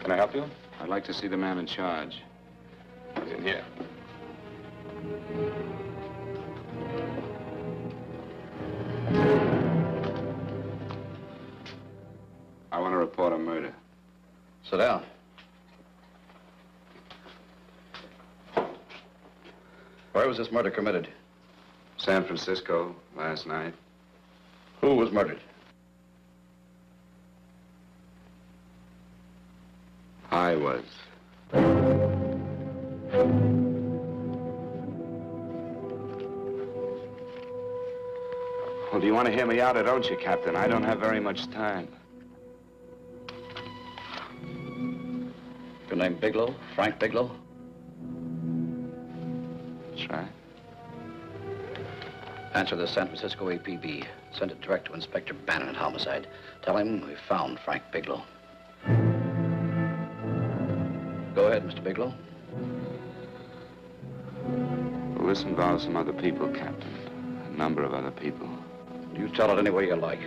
Can I help you? I'd like to see the man in charge. He's in here. I want to report a murder. Sit down. Where was this murder committed? San Francisco, last night. Who was murdered? I was. Well, do you want to hear me out or don't you, Captain? I don't have very much time. Your name Bigelow? Frank Bigelow? That's right. Answer the San Francisco APB. Send it direct to Inspector Bannon at Homicide. Tell him we found Frank Bigelow. Go ahead, Mr. Bigelow. Well, this involves some other people, Captain. A number of other people. You tell it any way you like.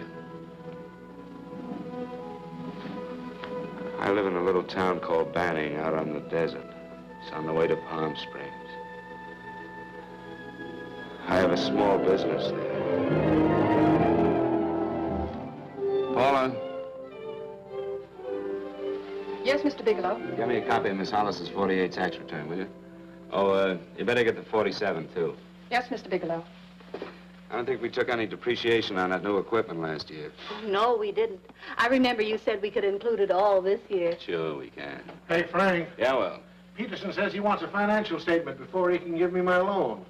I live in a little town called Banning out on the desert. It's on the way to Palm Springs. I have a small business there. Paula? Yes, Mr. Bigelow? Give me a copy of Miss Hollis's 48 tax return, will you? Oh, you better get the 47, too. Yes, Mr. Bigelow. I don't think we took any depreciation on that new equipment last year. No, we didn't. I remember you said we could include it all this year. Sure we can. Hey, Frank. Yeah, well. Peterson says he wants a financial statement before he can give me my loan.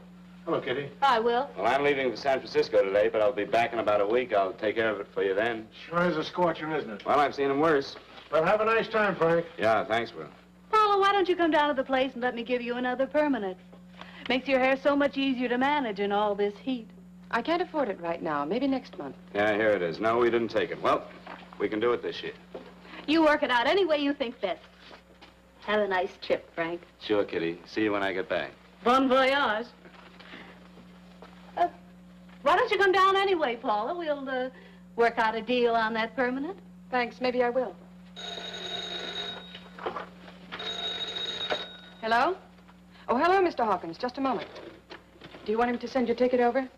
Hello, Kitty. I will. Well, I'm leaving for San Francisco today, but I'll be back in about a week. I'll take care of it for you then. Sure is a scorcher, isn't it? Well, I've seen him worse. Well, have a nice time, Frank. Yeah, thanks, Will. Paula, why don't you come down to the place and let me give you another permanent? Makes your hair so much easier to manage in all this heat. I can't afford it right now. Maybe next month. Yeah, here it is. No, we didn't take it. Well, we can do it this year. You work it out any way you think best. Have a nice trip, Frank. Sure, Kitty. See you when I get back. Bon voyage. Why don't you come down anyway, Paula? We'll work out a deal on that permanent. Thanks. Maybe I will. Hello? Oh, hello, Mr. Hawkins. Just a moment. Do you want him to send your ticket over?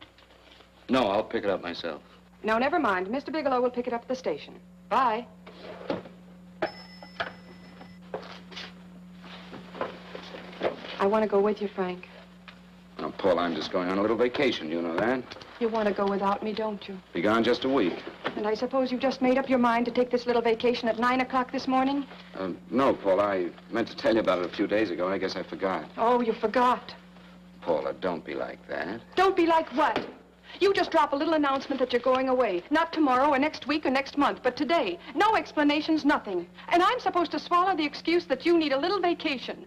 No, I'll pick it up myself. No, never mind. Mr. Bigelow will pick it up at the station. Bye. I want to go with you, Frank. Now, Paul, I'm just going on a little vacation. You know that? You want to go without me, don't you? Be gone just a week. And I suppose you've just made up your mind to take this little vacation at 9 o'clock this morning? No, Paul. I meant to tell you about it a few days ago. I guess I forgot. Oh, you forgot. Paula, don't be like that. Don't be like what? You just drop a little announcement that you're going away. Not tomorrow or next week or next month, but today. No explanations, nothing. And I'm supposed to swallow the excuse that you need a little vacation.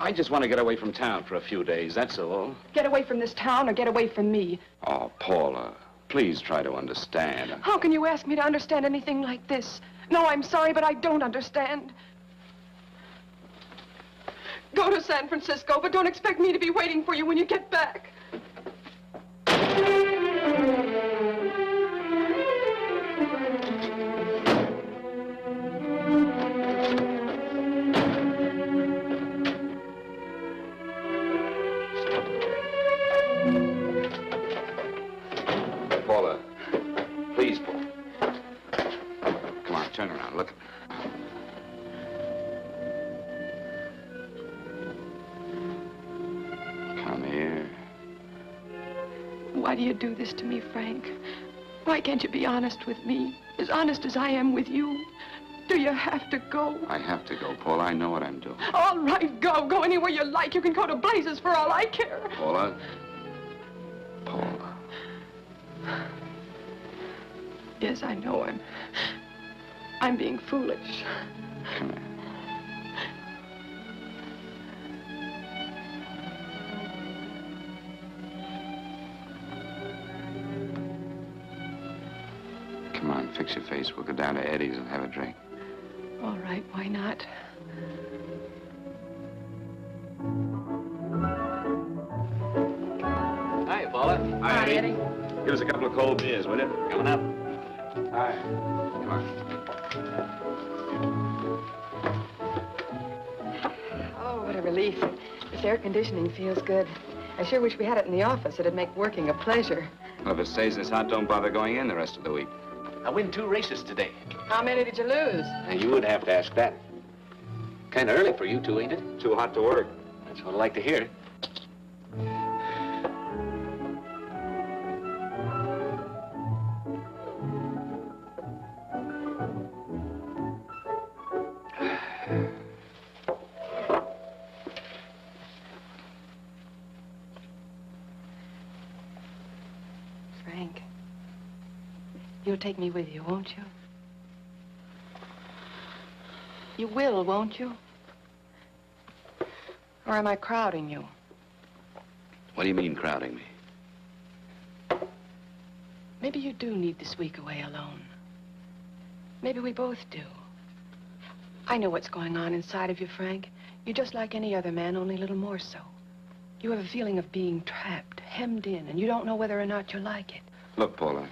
I just want to get away from town for a few days, that's all. Get away from this town or get away from me. Oh, Paula, please try to understand. How can you ask me to understand anything like this? No, I'm sorry, but I don't understand. Go to San Francisco, but don't expect me to be waiting for you when you get back. Paula, please, Paula. Come on, turn around, look at me. Come here. Why do you do this to me, Frank? Why can't you be honest with me? As honest as I am with you? Do you have to go? I have to go, Paula. I know what I'm doing. All right, go. Go anywhere you like. You can go to blazes for all I care. Paula. Paula. Yes, I know I'm being foolish. Come here. Come on, fix your face. We'll go down to Eddie's and have a drink. All right, why not? Hi, Paula. Hi, Eddie. Give us a couple of cold beers, will you? Coming up. Hi. Come on. This air conditioning feels good. I sure wish we had it in the office. It'd make working a pleasure. Well, if it stays this hot, don't bother going in the rest of the week. I win 2 races today. How many did you lose? Now, you would have to ask that. Kind of early for you two, ain't it? Too hot to work. That's what I like to hear. Frank, you'll take me with you, won't you? You will, won't you? Or am I crowding you? What do you mean, crowding me? Maybe you do need this week away alone. Maybe we both do. I know what's going on inside of you, Frank. You're just like any other man, only a little more so. You have a feeling of being trapped, hemmed in, and you don't know whether or not you like it. Look, Paula,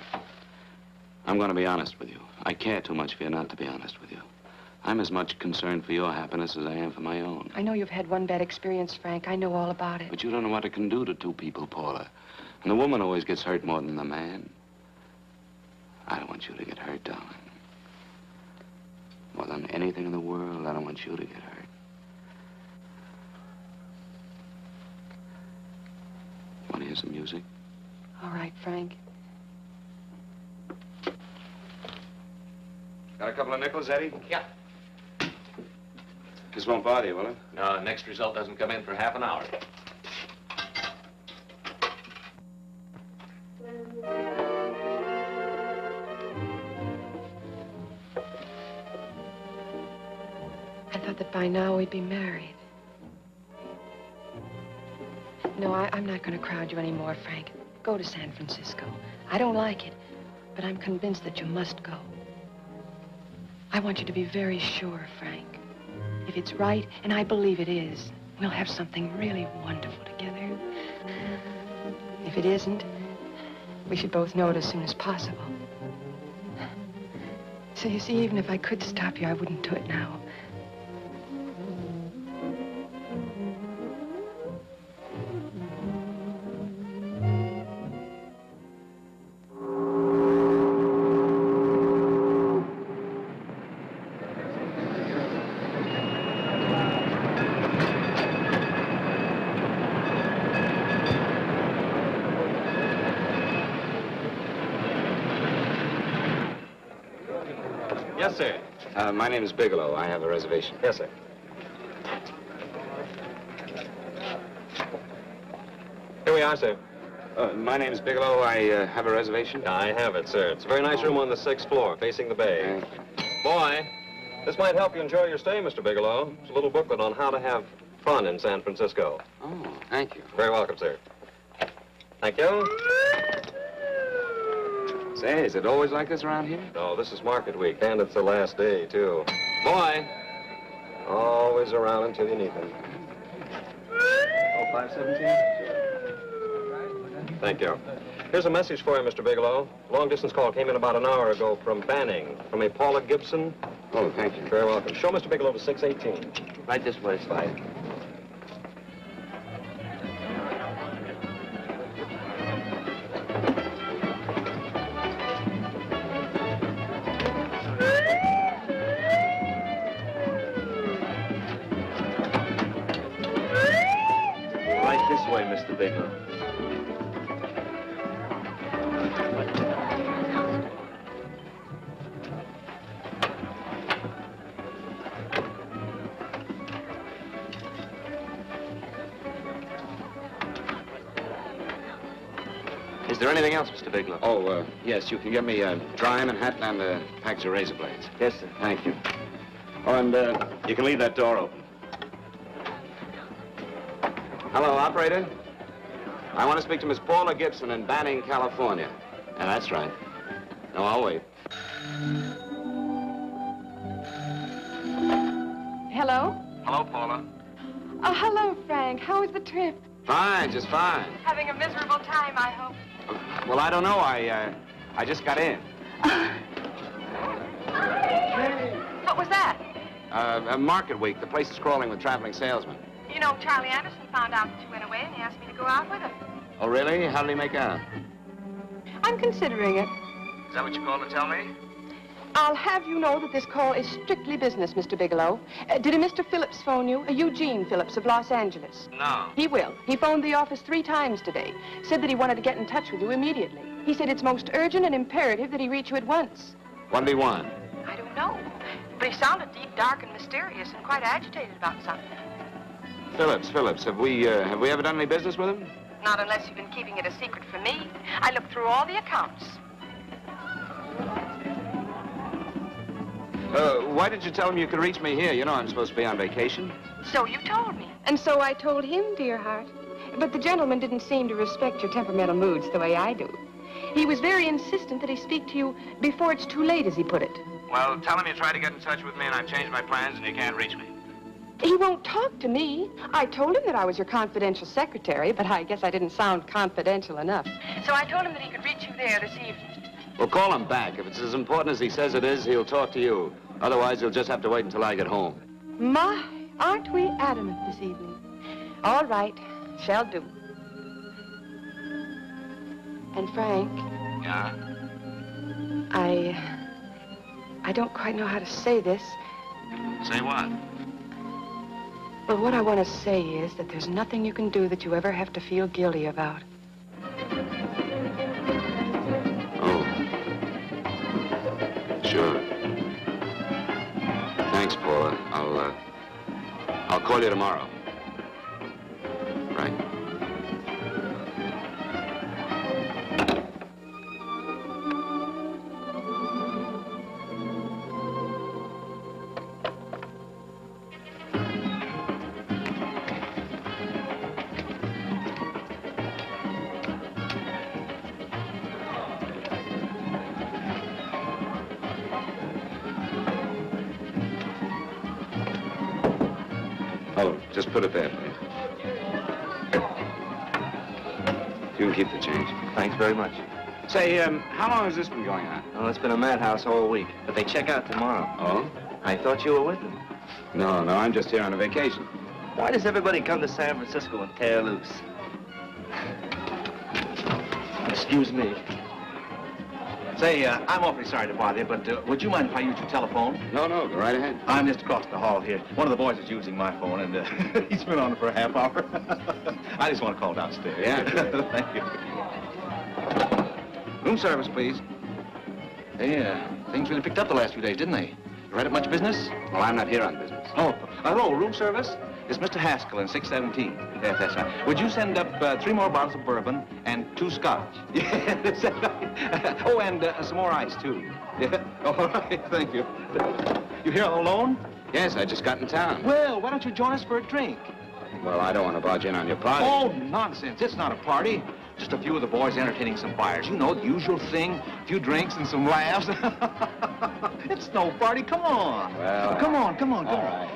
I'm going to be honest with you. I care too much for you not to be honest with you. I'm as much concerned for your happiness as I am for my own. I know you've had one bad experience, Frank. I know all about it. But you don't know what it can do to 2 people, Paula. And the woman always gets hurt more than the man. I don't want you to get hurt, darling. More than anything in the world, I don't want you to get hurt. Want to hear some music? All right, Frank. Got a couple of nickels, Eddie? Yeah. This won't bother you, will it? No, next result doesn't come in for half an hour. I thought that by now we'd be married. No, I'm not going to crowd you anymore, Frank. Go to San Francisco. I don't like it, but I'm convinced that you must go. I want you to be very sure, Frank. If it's right, and I believe it is, we'll have something really wonderful together. If it isn't, we should both know it as soon as possible. So you see, even if I could stop you, I wouldn't do it now. Yes, sir. My name is Bigelow. I have a reservation. Yes, sir. Here we are, sir. My name is Bigelow. I have a reservation. I have it, sir. It's a very nice room on the 6th floor, facing the bay. Boy, this might help you enjoy your stay, Mr. Bigelow. It's a little booklet on how to have fun in San Francisco. Oh, thank you. Very welcome, sir. Thank you. Say, is it always like this around here? No, this is market week, and it's the last day, too. Boy, always around until you need them. Oh, 517? Thank you. Here's a message for you, Mr. Bigelow. Long-distance call came in about an hour ago from Banning, from a Paula Gibson. Oh, thank you. Very welcome. Show Mr. Bigelow to 618. Right this way, Slide. Right this way, Mr. Bigelow. Is there anything else, Mr. Bigelow? Oh, yes, you can get me a dry hat and a package of razor blades. Yes, sir. Thank you. Oh, and you can leave that door open. Hello, operator. I want to speak to Miss Paula Gibson in Banning, California. Yeah, that's right. No, I'll wait. Hello? Hello, Paula. Oh, hello, Frank. How was the trip? Fine, just fine. Having a miserable time, I hope. Well, I don't know. I just got in. What was that? Market week. The place is crawling with traveling salesmen. You know, Charlie Anderson found out that you went away, and he asked me to go out with him. Oh, really? How did he make out? I'm considering it. Is that what you called to tell me? I'll have you know that this call is strictly business, Mr. Bigelow. Did a Mr. Phillips phone you? Eugene Phillips of Los Angeles. No. He will. He phoned the office 3 times today. Said that he wanted to get in touch with you immediately. He said it's most urgent and imperative that he reach you at once. What did he want? I don't know. But he sounded deep, dark, and mysterious, and quite agitated about something. Phillips. Have we ever done any business with him? Not unless you've been keeping it a secret from me. I looked through all the accounts. Why did you tell him you could reach me here? You know I'm supposed to be on vacation. So you told me. And so I told him, dear heart. But the gentleman didn't seem to respect your temperamental moods the way I do. He was very insistent that he speak to you before it's too late, as he put it. Well, tell him you tried to get in touch with me and I've changed my plans and you can't reach me. He won't talk to me. I told him that I was your confidential secretary, but I guess I didn't sound confidential enough. So I told him that he could reach you there this evening. Well, call him back. If it's as important as he says it is, he'll talk to you. Otherwise, he'll just have to wait until I get home. My, aren't we adamant this evening? All right, shall do. And Frank. Yeah? I don't quite know how to say this. Say what? Well, what I want to say is that there's nothing you can do that you ever have to feel guilty about. Oh. Sure. Thanks, Paula. I'll call you tomorrow. Right. Oh, just put it there, please. You can keep the change. Thanks very much. Say, how long has this been going on? Oh, it's been a madhouse all week, but they check out tomorrow. Oh? I thought you were with them. No, I'm just here on a vacation. Why does everybody come to San Francisco and tear loose? Excuse me. Say, I'm awfully sorry to bother you, but would you mind if I use your telephone? No, go right ahead. I'm just across the hall here. One of the boys is using my phone, and he's been on it for a half hour. I just want to call downstairs. Yeah, sure. Thank you. Room service, please. Hey, things really picked up the last few days, didn't they? You right at much business? Well, I'm not here on business. Oh, hello, room service? It's Mr. Haskell in 617. Yes, that's right. Would you send up 3 more bottles of bourbon and 2 scotch? Yes. Oh, and some more ice, too. Yeah. All right, thank you. You here all alone? Yes, I just got in town. Well, why don't you join us for a drink? Well, I don't want to barge in on your party. Oh, nonsense. It's not a party. Just a few of the boys entertaining some buyers. You know, the usual thing. A few drinks and some laughs. It's no party. Come on. Well, come on. Right.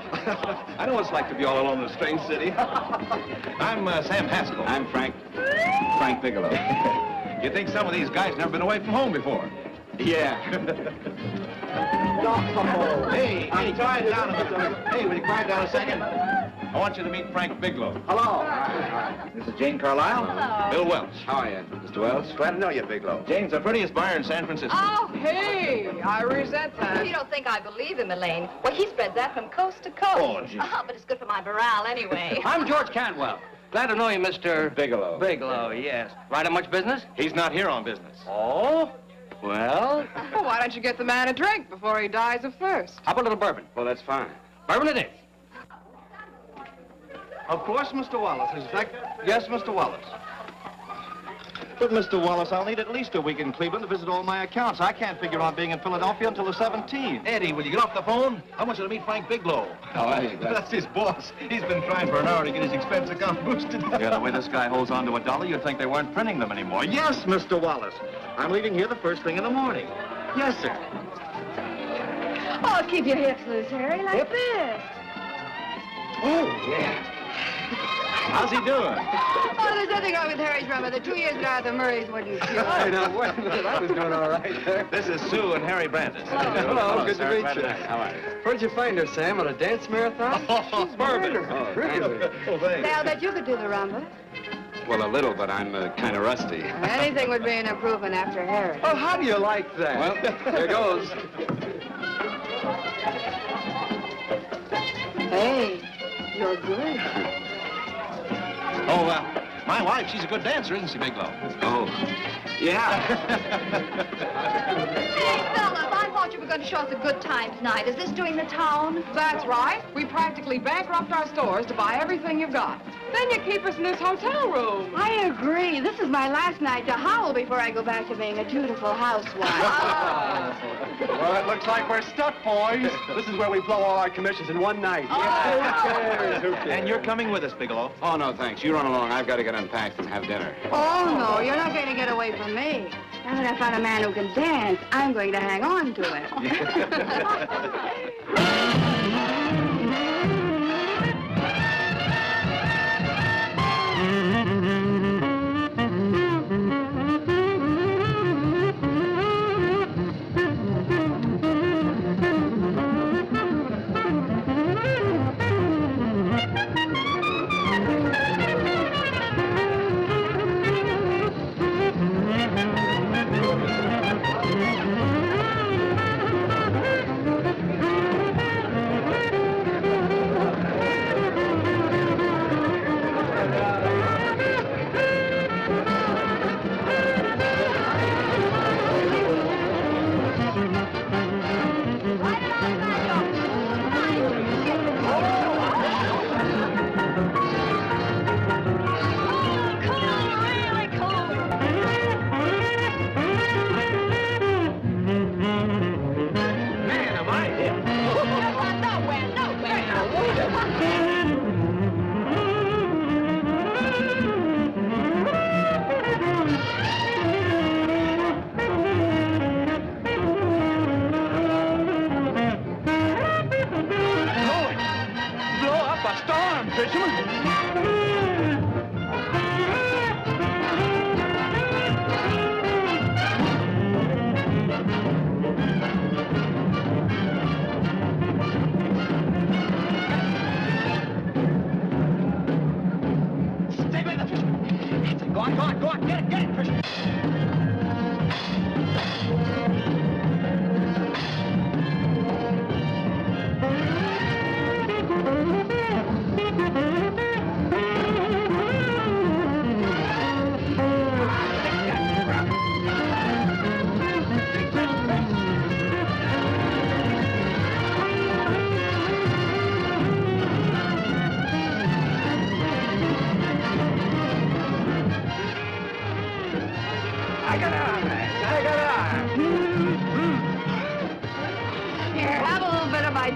I know what it's like to be all alone in a strange city. I'm Sam Haskell. I'm Frank Bigelow. You think some of these guys never been away from home before? Yeah. Hey, quiet down a minute. Hey, will you quiet down a second? I want you to meet Frank Bigelow. Hello. This is Jane Carlisle. Hello. Bill Welch. How are you, Mr. Wells? Glad to know you, Bigelow. Jane's the prettiest buyer in San Francisco. Oh, hey, I resent that. You don't think I believe him, Elaine? Well, he spreads that from coast to coast. Oh, gee. But it's good for my morale anyway. I'm George Cantwell. Glad to know you, Mr. Bigelow. Bigelow, yes. Right on much business? He's not here on business. Oh? Well, Well, why don't you get the man a drink before he dies of thirst? how about a little bourbon? Well, that's fine. Bourbon it is. Of course, Mr. Wallace. In fact, yes, Mr. Wallace. But, Mr. Wallace, I'll need at least a week in Cleveland to visit all my accounts. I can't figure on being in Philadelphia until the 17th. Eddie, will you get off the phone? I want you to meet Frank Bigelow. How are you? That's his boss. He's been trying for an hour to get his expense account boosted. Yeah, the way this guy holds on to $1, you'd think they weren't printing them anymore. Yes, Mr. Wallace. I'm leaving here the first thing in the morning. Yes, sir. Oh, keep your hips loose, Harry, like this. Oh, yeah. How's he doing? Oh, there's nothing wrong with Harry's drummer. The 2 years at Arthur Murray's wouldn't cure. Hey, now, wait a minute. I was doing all right there. This is Sue and Harry Brandis. Hello, good to sir. meet you. How are you? Where'd you find her, Sam? At a dance marathon? Oh, Bourbon. Oh, Really? Oh, thanks. Say, I'll bet you could do the rumba. Well, a little, but I'm kind of rusty. Anything would be an improvement after Harry. Oh, how do you like that? Well, here goes. Hey, you're good. Oh, my wife, she's a good dancer, isn't she, Bigelow? Oh, yeah. Hey, fellas, I thought you were going to show us a good time tonight. Is this doing the town? That's right. We practically bankrupt our stores to buy everything you've got. Then you keep us in this hotel room. I agree. This is my last night to howl before I go back to being a dutiful housewife. Well, it looks like we're stuck, boys. This is where we blow all our commissions in one night. Who cares? And you're coming with us, Bigelow. Oh, no, thanks. You run along. I've got to get unpacked and have dinner. Oh, no, you're not going to get away from me. Now that I found a man who can dance, I'm going to hang on to it.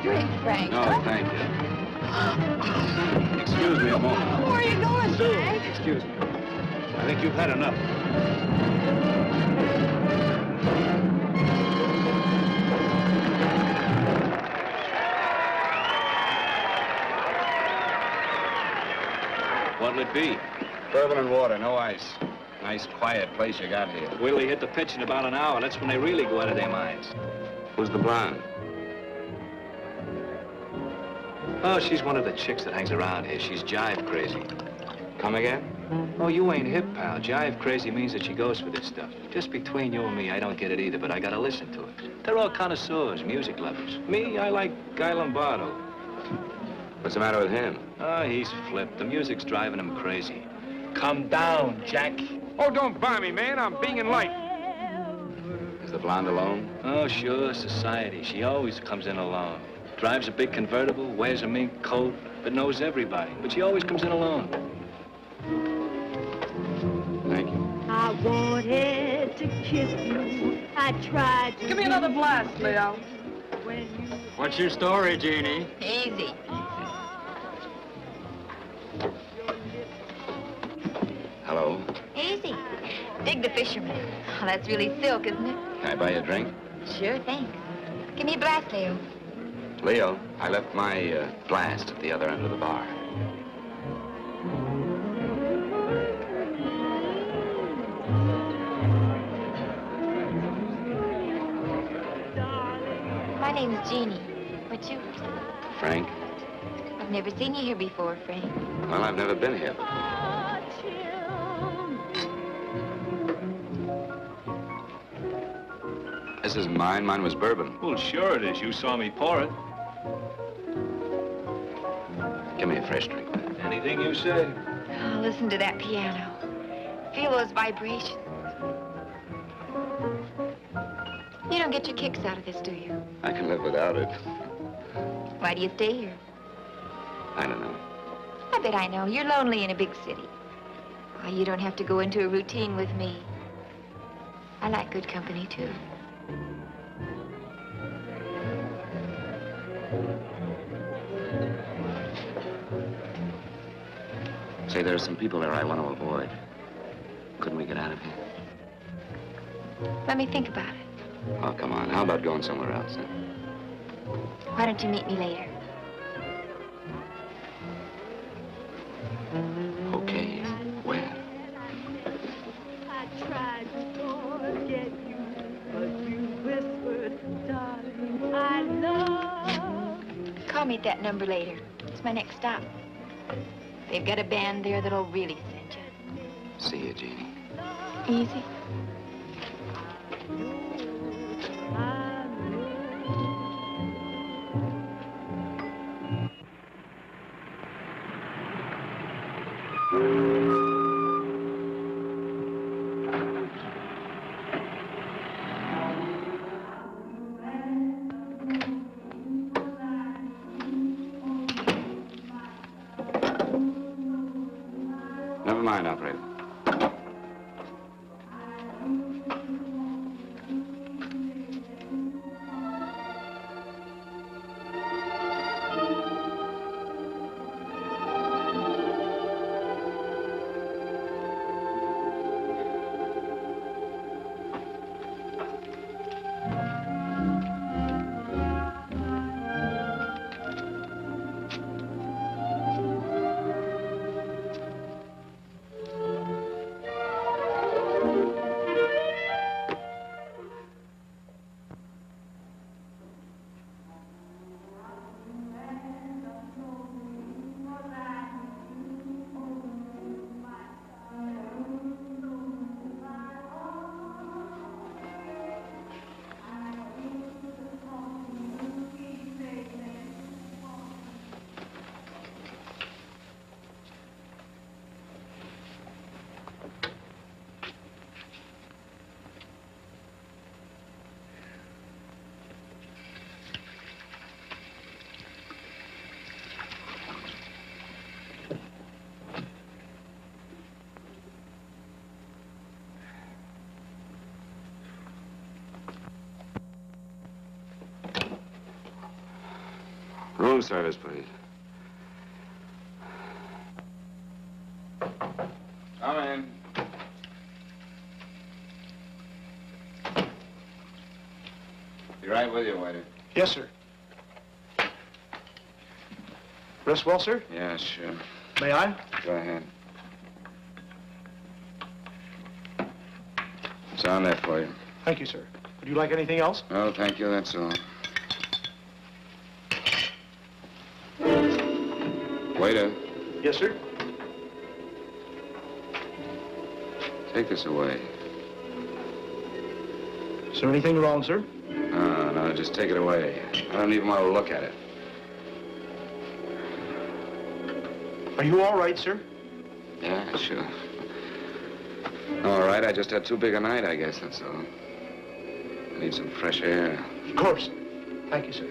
Drink, Frank. No, thank you. Excuse me a moment. Where are you going, Frank? Excuse me. I think you've had enough. What'll it be? Bourbon and water, no ice. Nice, quiet place you got here. Wait till they hit the pitch in about an hour. That's when they really go out of their minds. Who's the blonde? Oh, she's one of the chicks that hangs around here. She's jive crazy. Come again? Oh, you ain't hip, pal. Jive crazy means that she goes for this stuff. Just between you and me, I don't get it either, but I gotta listen to it. They're all connoisseurs, music lovers. Me, I like Guy Lombardo. What's the matter with him? Oh, he's flipped. The music's driving him crazy. Come down, Jack. Oh, don't buy me, man. I'm being light. Is the blonde alone? Oh, sure, society. She always comes in alone. Drives a big convertible, wears a mink coat, but knows everybody. But she always comes in alone. Thank you. I wanted to kiss you. I tried to... Give me another blast, Leo. What's your story, Jeannie? Easy. Hello. Easy. Dig the fisherman. Oh, that's really silk, isn't it? Can I buy you a drink? Sure, thanks. Give me a blast, Leo. Leo, I left my blast at the other end of the bar. name's Jeannie. What's yours? Frank? I've never seen you here before, Frank. Well, I've never been here. This is mine. Mine was bourbon. Well, sure it is. You saw me pour it. Give me a fresh drink. Anything you say. Oh, listen to that piano. Feel those vibrations. You don't get your kicks out of this, do you? I can live without it. Why do you stay here? I don't know. I bet I know. You're lonely in a big city. Oh, you don't have to go into a routine with me. I like good company, too. Say, there are some people there I want to avoid. Couldn't we get out of here? Let me think about it. Oh, come on. How about going somewhere else, huh? Why don't you meet me later? Okay. Where? I tried to forget you, but you whispered, darling, I love. Call me at that number later. It's my next stop. They've got a band there that'll really send you. See you, Jeannie. Easy. Never mind, operator. Room service, please. Come in. Be right with you, waiter. Yes, sir. Rest well, sir? Yeah, sure. May I? Go ahead. It's on there for you. Thank you, sir. Would you like anything else? No, thank you, that's all. Waiter. Yes, sir. Take this away. Is there anything wrong, sir? No, just take it away. I don't even want to look at it. Are you all right, sir? Yeah, sure. All right, I just had too big a night, I guess, that's all. I need some fresh air. Of course. Thank you, sir.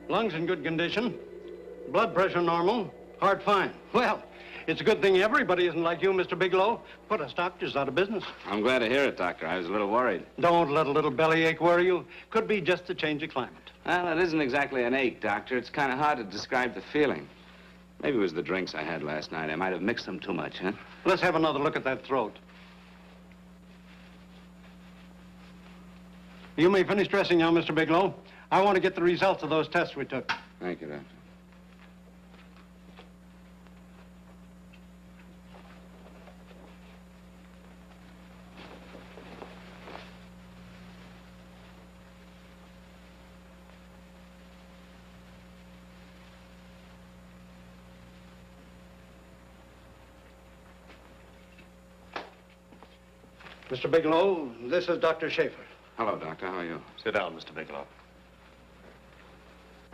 Lungs in good condition. Blood pressure normal. Heart fine. Well, it's a good thing everybody isn't like you, Mr. Bigelow. Put us doctors out of business. I'm glad to hear it, Doctor. I was a little worried. Don't let a little bellyache worry you. Could be just a change of climate. Well, it isn't exactly an ache, Doctor. It's kind of hard to describe the feeling. Maybe it was the drinks I had last night. I might have mixed them too much, huh? Let's have another look at that throat. You may finish dressing now, Mr. Bigelow. I want to get the results of those tests we took. Thank you, Doctor. Mr. Bigelow, this is Dr. Schaefer. Hello, Doctor. How are you? Sit down, Mr. Bigelow.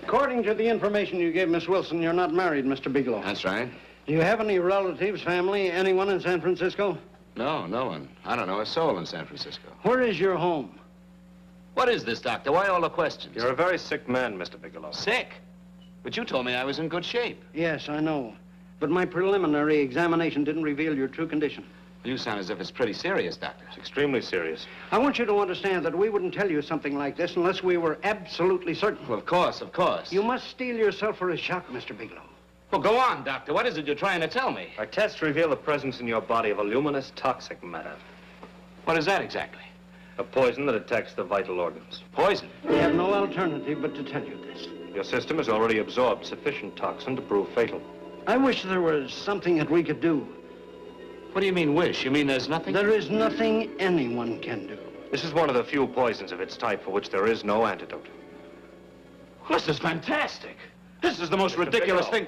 According to the information you gave Miss Wilson, you're not married, Mr. Bigelow. That's right. Do you have any relatives, family, anyone in San Francisco? No, no one. I don't know a soul in San Francisco. Where is your home? What is this, Doctor? Why all the questions? You're a very sick man, Mr. Bigelow. Sick? But you told me I was in good shape. Yes, I know. But my preliminary examination didn't reveal your true condition. You sound as if it's pretty serious, Doctor. It's extremely serious. I want you to understand that we wouldn't tell you something like this unless we were absolutely certain. Well, of course, of course. You must steel yourself for a shock, Mr. Bigelow. Well, go on, Doctor. What is it you're trying to tell me? Our tests reveal the presence in your body of a luminous toxic matter. What is that exactly? A poison that attacks the vital organs. Poison? We have no alternative but to tell you this. Your system has already absorbed sufficient toxin to prove fatal. I wish there was something that we could do. What do you mean, wish? You mean there's nothing? There is nothing anyone can do. This is one of the few poisons of its type for which there is no antidote. Well, this is fantastic. This is the most ridiculous thing.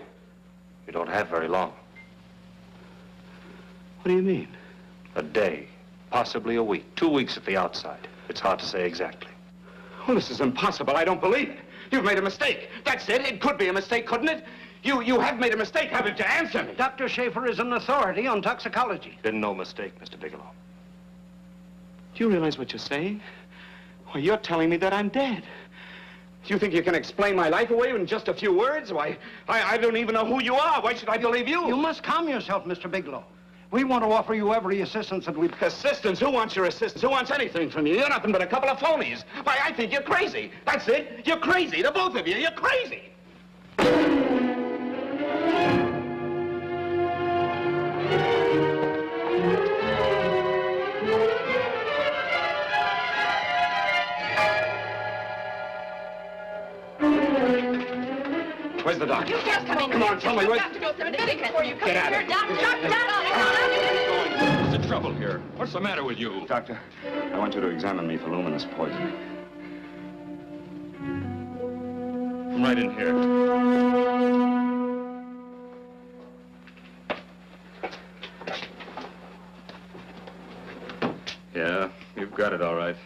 You don't have very long. What do you mean? A day, possibly a week, 2 weeks at the outside. It's hard to say exactly. Well, this is impossible. I don't believe it. You've made a mistake. That's it. It could be a mistake, couldn't it? You have made a mistake, haven't you? Answer me. Dr. Schaefer is an authority on toxicology. Been no mistake, Mr. Bigelow. Do you realize what you're saying? Why, you're telling me that I'm dead. Do you think you can explain my life away in just a few words? Why, I don't even know who you are. Why should I believe you? You must calm yourself, Mr. Bigelow. We want to offer you every assistance that we... Assistance? Who wants your assistance? Who wants anything from you? You're nothing but a couple of phonies. Why, I think you're crazy. That's it. You're crazy, the both of you. You're crazy. Where's the doctor? You can't come in. Come on, tell me what... You have to go through an admission before you come Get in out here. of Doctor, What's the trouble here? What's the matter with you? Doctor, I want you to examine me for luminous poisoning. Come right in here. Yeah, you've got it all right.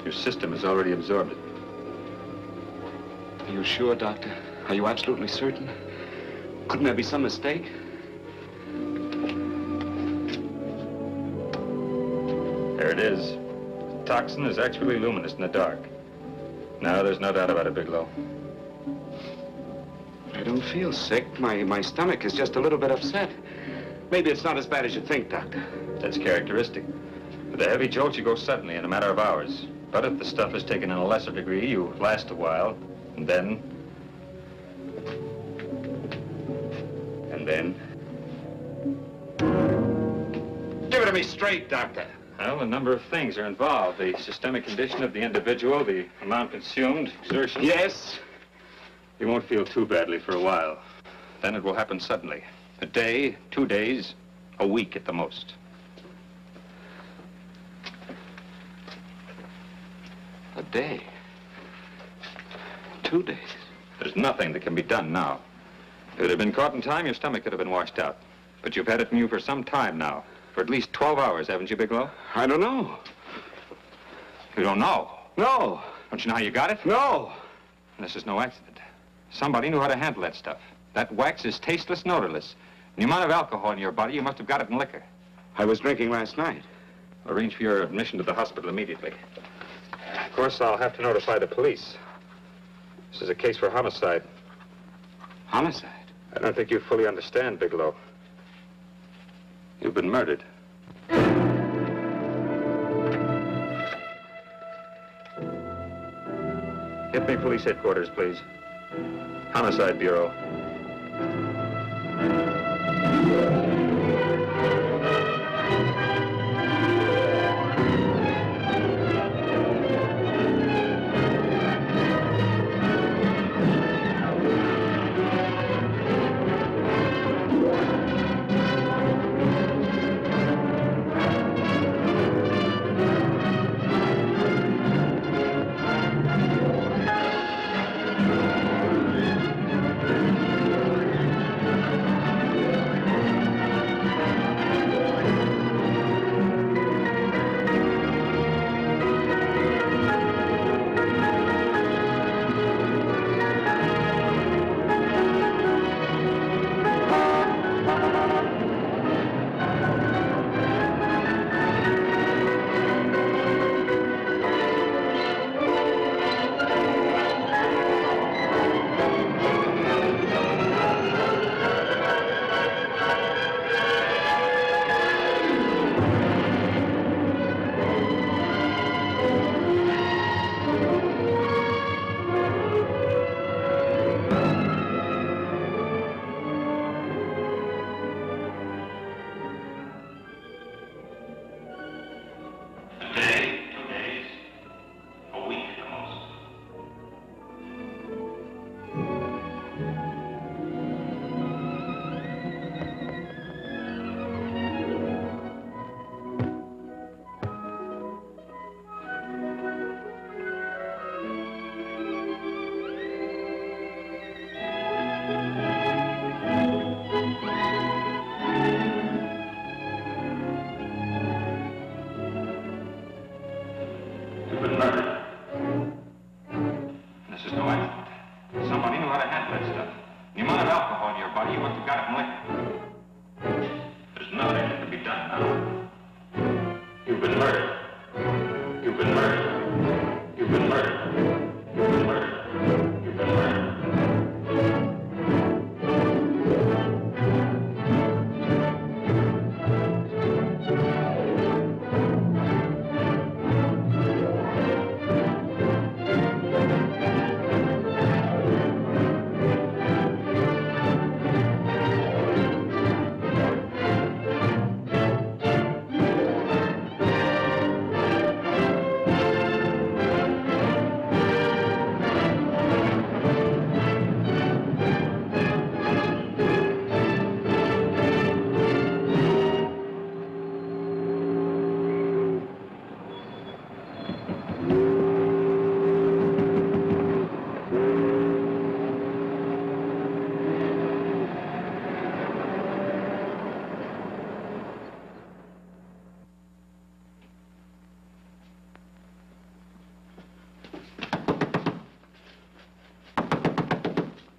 Your system has already absorbed it. Are you sure, Doctor? Are you absolutely certain? Couldn't there be some mistake? There it is. The toxin is actually luminous in the dark. No, there's no doubt about it, Bigelow. I don't feel sick. My stomach is just a little bit upset. Maybe it's not as bad as you think, Doctor. That's characteristic. With the heavy jolts, you go suddenly in a matter of hours. But if the stuff is taken in a lesser degree, you last a while, and then... Give it to me straight, Doctor. Well, a number of things are involved. The systemic condition of the individual, the amount consumed, exertion. Yes? You won't feel too badly for a while. Then it will happen suddenly. A day, 2 days, a week at the most. A day? 2 days? There's nothing that can be done now. If it had been caught in time, your stomach could have been washed out. But you've had it in you for some time now. For at least 12 hours, haven't you, Bigelow? I don't know. You don't know? No. Don't you know how you got it? No. This is no accident. Somebody knew how to handle that stuff. That wax is tasteless and odorless. And the amount of alcohol in your body, you must have got it in liquor. I was drinking last night. Arrange for your admission to the hospital immediately. Of course, I'll have to notify the police. This is a case for homicide. Homicide? I don't think you fully understand, Bigelow. You've been murdered. Get me police headquarters, please. Homicide Bureau.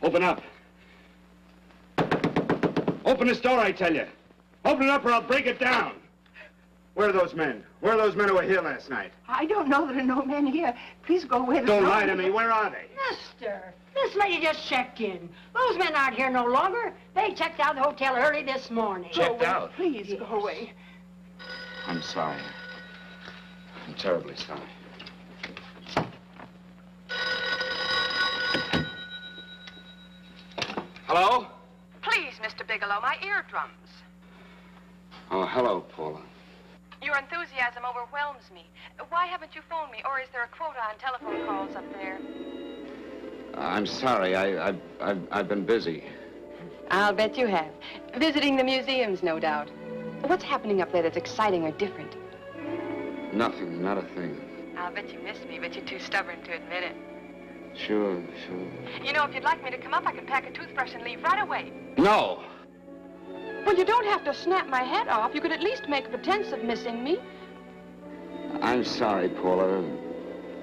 Open up. Open this door, I tell you. Open it up or I'll break it down. Where are those men? Where are those men who were here last night? I don't know. There are no men here. Please go away. Don't lie to me. Where are they? Mister, this lady just checked in. Those men aren't here no longer. They checked out of the hotel early this morning. Checked out? Please go away. I'm sorry. I'm terribly sorry. Hello? Please, Mr. Bigelow, my eardrums. Oh, hello, Paula. Your enthusiasm overwhelms me. Why haven't you phoned me, or is there a quota on telephone calls up there? I'm sorry. I've been busy. I'll bet you have. Visiting the museums, no doubt. What's happening up there that's exciting or different? Nothing, not a thing. I'll bet you miss me, but you're too stubborn to admit it. Sure. You know, if you'd like me to come up, I could pack a toothbrush and leave right away. No! Well, you don't have to snap my head off. You could at least make a pretense of missing me. I'm sorry, Paula.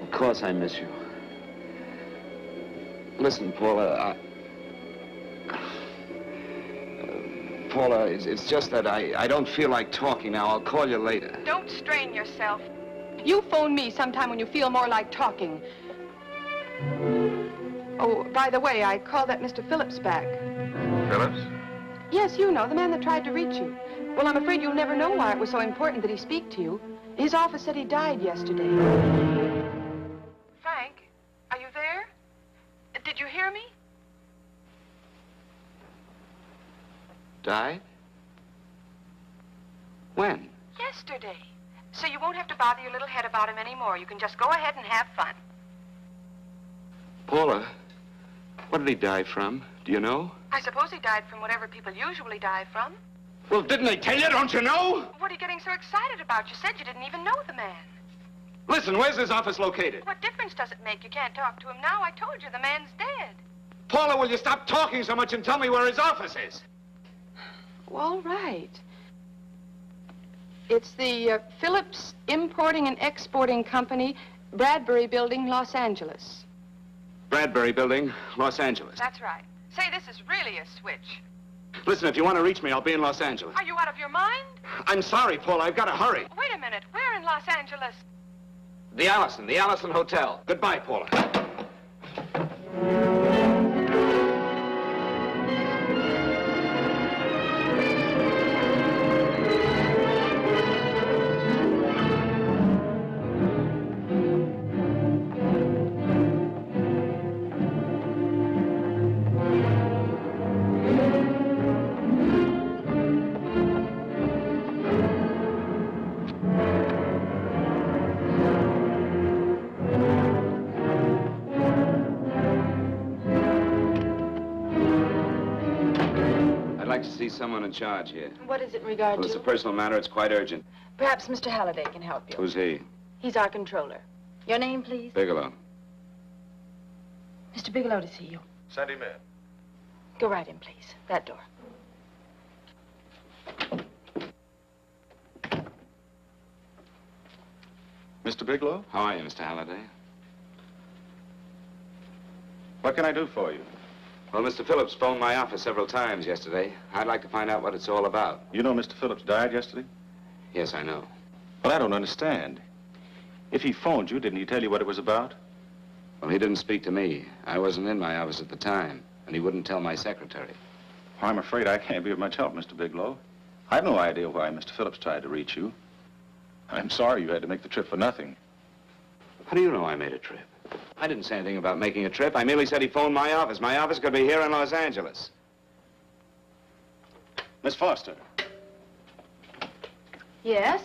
Of course I miss you. Listen, Paula, Paula, it's just that I don't feel like talking now. I'll call you later. Don't strain yourself. You phone me sometime when you feel more like talking. Oh, by the way, I called that Mr. Phillips back. Phillips? Yes, you know, the man that tried to reach you. Well, I'm afraid you'll never know why it was so important that he speak to you. His office said he died yesterday. Frank, are you there? Did you hear me? Died? When? Yesterday. So you won't have to bother your little head about him anymore. You can just go ahead and have fun. Paula, what did he die from? Do you know? I suppose he died from whatever people usually die from. Well, didn't they tell you? Don't you know? What are you getting so excited about? You said you didn't even know the man. Listen, where's his office located? What difference does it make? You can't talk to him now. I told you the man's dead. Paula, will you stop talking so much and tell me where his office is? All right. It's the Phillips Importing and Exporting Company, Bradbury Building, Los Angeles. Bradbury Building, Los Angeles. That's right. Say, this is really a switch. Listen, if you want to reach me, I'll be in Los Angeles. Are you out of your mind? I'm sorry, Paula. I've got to hurry. Wait a minute. Where in Los Angeles? The Allison Hotel. Goodbye, Paula. Someone in charge here. What is it in regard Well, it's to? a personal matter. It's quite urgent. Perhaps Mr. Halliday can help you. Who's he? He's our controller. Your name, please? Bigelow. Mr. Bigelow to see you. Send him in. Go right in, please. That door. Mr. Bigelow? How are you, Mr. Halliday? What can I do for you? Well, Mr. Phillips phoned my office several times yesterday. I'd like to find out what it's all about. You know Mr. Phillips died yesterday? Yes, I know. Well, I don't understand. If he phoned you, didn't he tell you what it was about? Well, he didn't speak to me. I wasn't in my office at the time, and he wouldn't tell my secretary. Well, I'm afraid I can't be of much help, Mr. Bigelow. I've no idea why Mr. Phillips tried to reach you. I'm sorry you had to make the trip for nothing. How do you know I made a trip? I didn't say anything about making a trip. I merely said he phoned my office. My office could be here in Los Angeles. Miss Foster. Yes?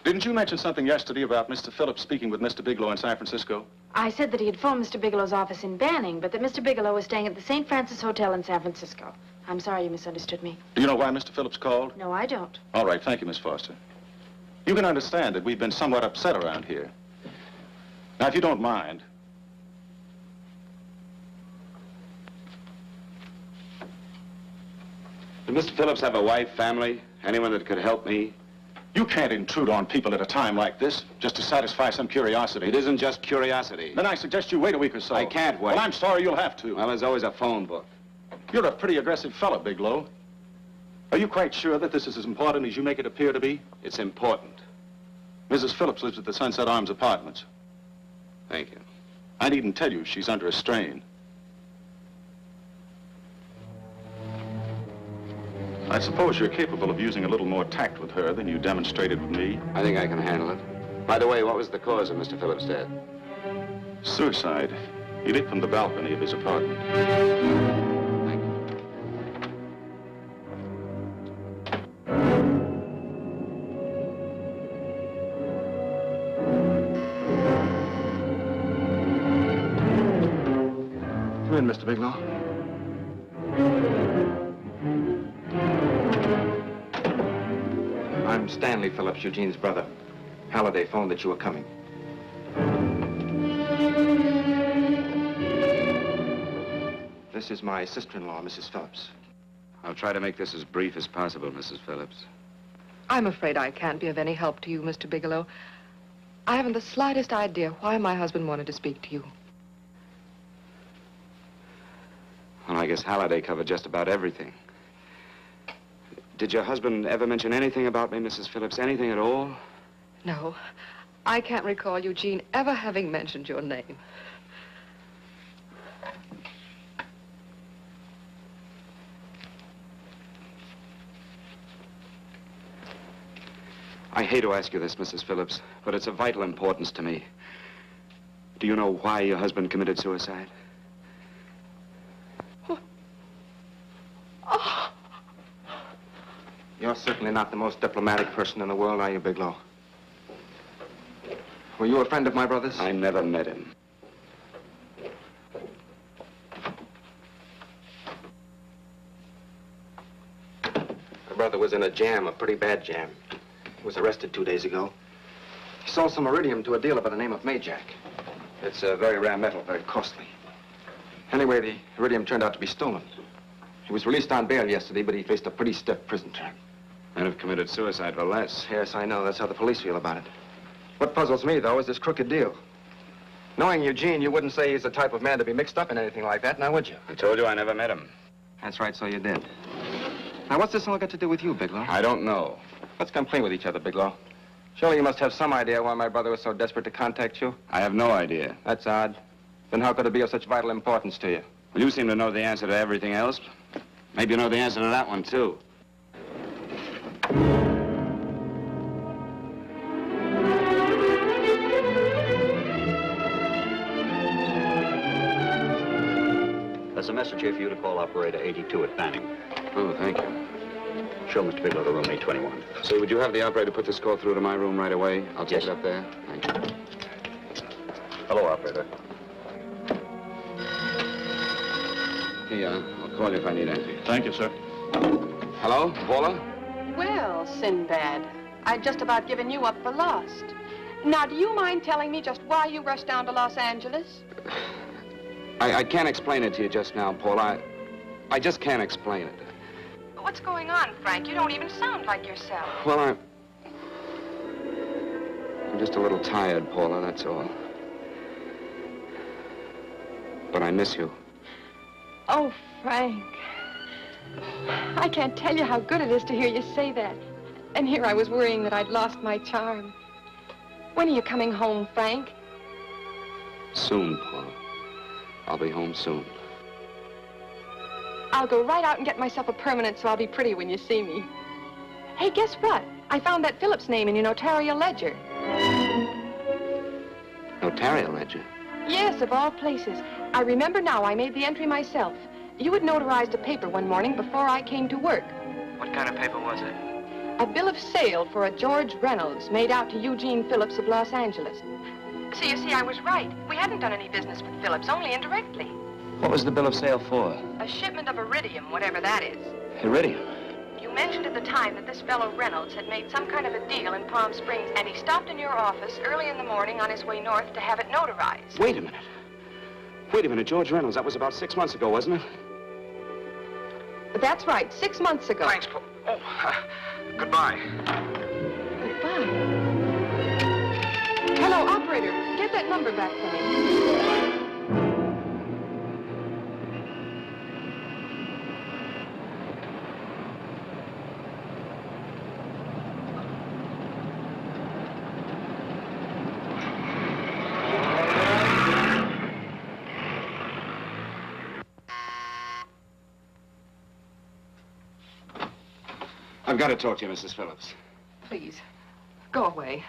Didn't you mention something yesterday about Mr. Phillips speaking with Mr. Bigelow in San Francisco? I said that he had phoned Mr. Bigelow's office in Banning, but that Mr. Bigelow was staying at the St. Francis Hotel in San Francisco. I'm sorry you misunderstood me. Do you know why Mr. Phillips called? No, I don't. All right, thank you, Miss Foster. You can understand that we've been somewhat upset around here. Now, if you don't mind, Did Mr. Phillips have a wife, family, anyone that could help me? you can't intrude on people at a time like this just to satisfy some curiosity. It isn't just curiosity. Then I suggest you wait a week or so. I can't wait. Well, I'm sorry you'll have to. Well, there's always a phone book. You're a pretty aggressive fellow, Bigelow. Are you quite sure that this is as important as you make it appear to be? It's important. Mrs. Phillips lives at the Sunset Arms Apartments. Thank you. I needn't tell you she's under a strain. I suppose you're capable of using a little more tact with her than you demonstrated with me. I think I can handle it. By the way, what was the cause of Mr. Phillips' death? Suicide. He leaped from the balcony of his apartment. Thank you. Come in, Mr. Bigelow. I'm Stanley Phillips, Eugene's brother. Halliday phoned that you were coming. This is my sister-in-law, Mrs. Phillips. I'll try to make this as brief as possible, Mrs. Phillips. I'm afraid I can't be of any help to you, Mr. Bigelow. I haven't the slightest idea why my husband wanted to speak to you. Well, I guess Halliday covered just about everything. Did your husband ever mention anything about me, Mrs. Phillips? Anything at all? No. I can't recall Eugene ever having mentioned your name. I hate to ask you this, Mrs. Phillips, but it's of vital importance to me. Do you know why your husband committed suicide? Oh. You're certainly not the most diplomatic person in the world, are you, Bigelow? Were you a friend of my brother's? I never met him. My brother was in a jam, a pretty bad jam. He was arrested 2 days ago. He sold some iridium to a dealer by the name of Majak. It's a very rare metal, very costly. Anyway, the iridium turned out to be stolen. He was released on bail yesterday, but he faced a pretty stiff prison term. And have committed suicide for less. Yes, I know. That's how the police feel about it. What puzzles me, though, is this crooked deal. Knowing Eugene, you wouldn't say he's the type of man to be mixed up in anything like that, now would you? I told you I never met him. That's right, so you did. Now, what's this all got to do with you, Bigelow? I don't know. Let's come clean with each other, Bigelow. Surely you must have some idea why my brother was so desperate to contact you. I have no idea. That's odd. Then how could it be of such vital importance to you? Well, you seem to know the answer to everything else. Maybe you know the answer to that one, too. There's a message here for you to call operator 82 at Banning. Oh, thank you. Show Mr. Bigelow to room 821. Say, would you have the operator put this call through to my room right away? I'll take it up there. Thank you. Hello, operator. Here, I'll call you if I need anything. Thank you, sir. Hello, Paula? Well, Sinbad, I'd just about given you up for lost. Now, do you mind telling me just why you rushed down to Los Angeles? I can't explain it to you just now, Paula. I just can't explain it. What's going on, Frank? You don't even sound like yourself. Well, I'm just a little tired, Paula, that's all. But I miss you. Oh, Frank. I can't tell you how good it is to hear you say that. And here I was worrying that I'd lost my charm. When are you coming home, Frank? Soon, Paula. I'll be home soon. I'll go right out and get myself a permanent so I'll be pretty when you see me. Hey, guess what? I found that Phillips name in your notarial ledger. Notarial ledger? Yes, of all places. I remember now I made the entry myself. You had notarized a paper one morning before I came to work. What kind of paper was it? A bill of sale for a George Reynolds made out to Eugene Phillips of Los Angeles. So you see, I was right. We hadn't done any business with Phillips, only indirectly. What was the bill of sale for? A shipment of iridium, whatever that is. Iridium? You mentioned at the time that this fellow Reynolds had made some kind of a deal in Palm Springs, and he stopped in your office early in the morning on his way north to have it notarized. Wait a minute. Wait a minute, George Reynolds. That was about 6 months ago, wasn't it? That's right, 6 months ago. Thanks, Paul. Oh, goodbye. Goodbye. Hello, operator. Get that number back for me. I've got to talk to you, Mrs. Phillips. Please, go away.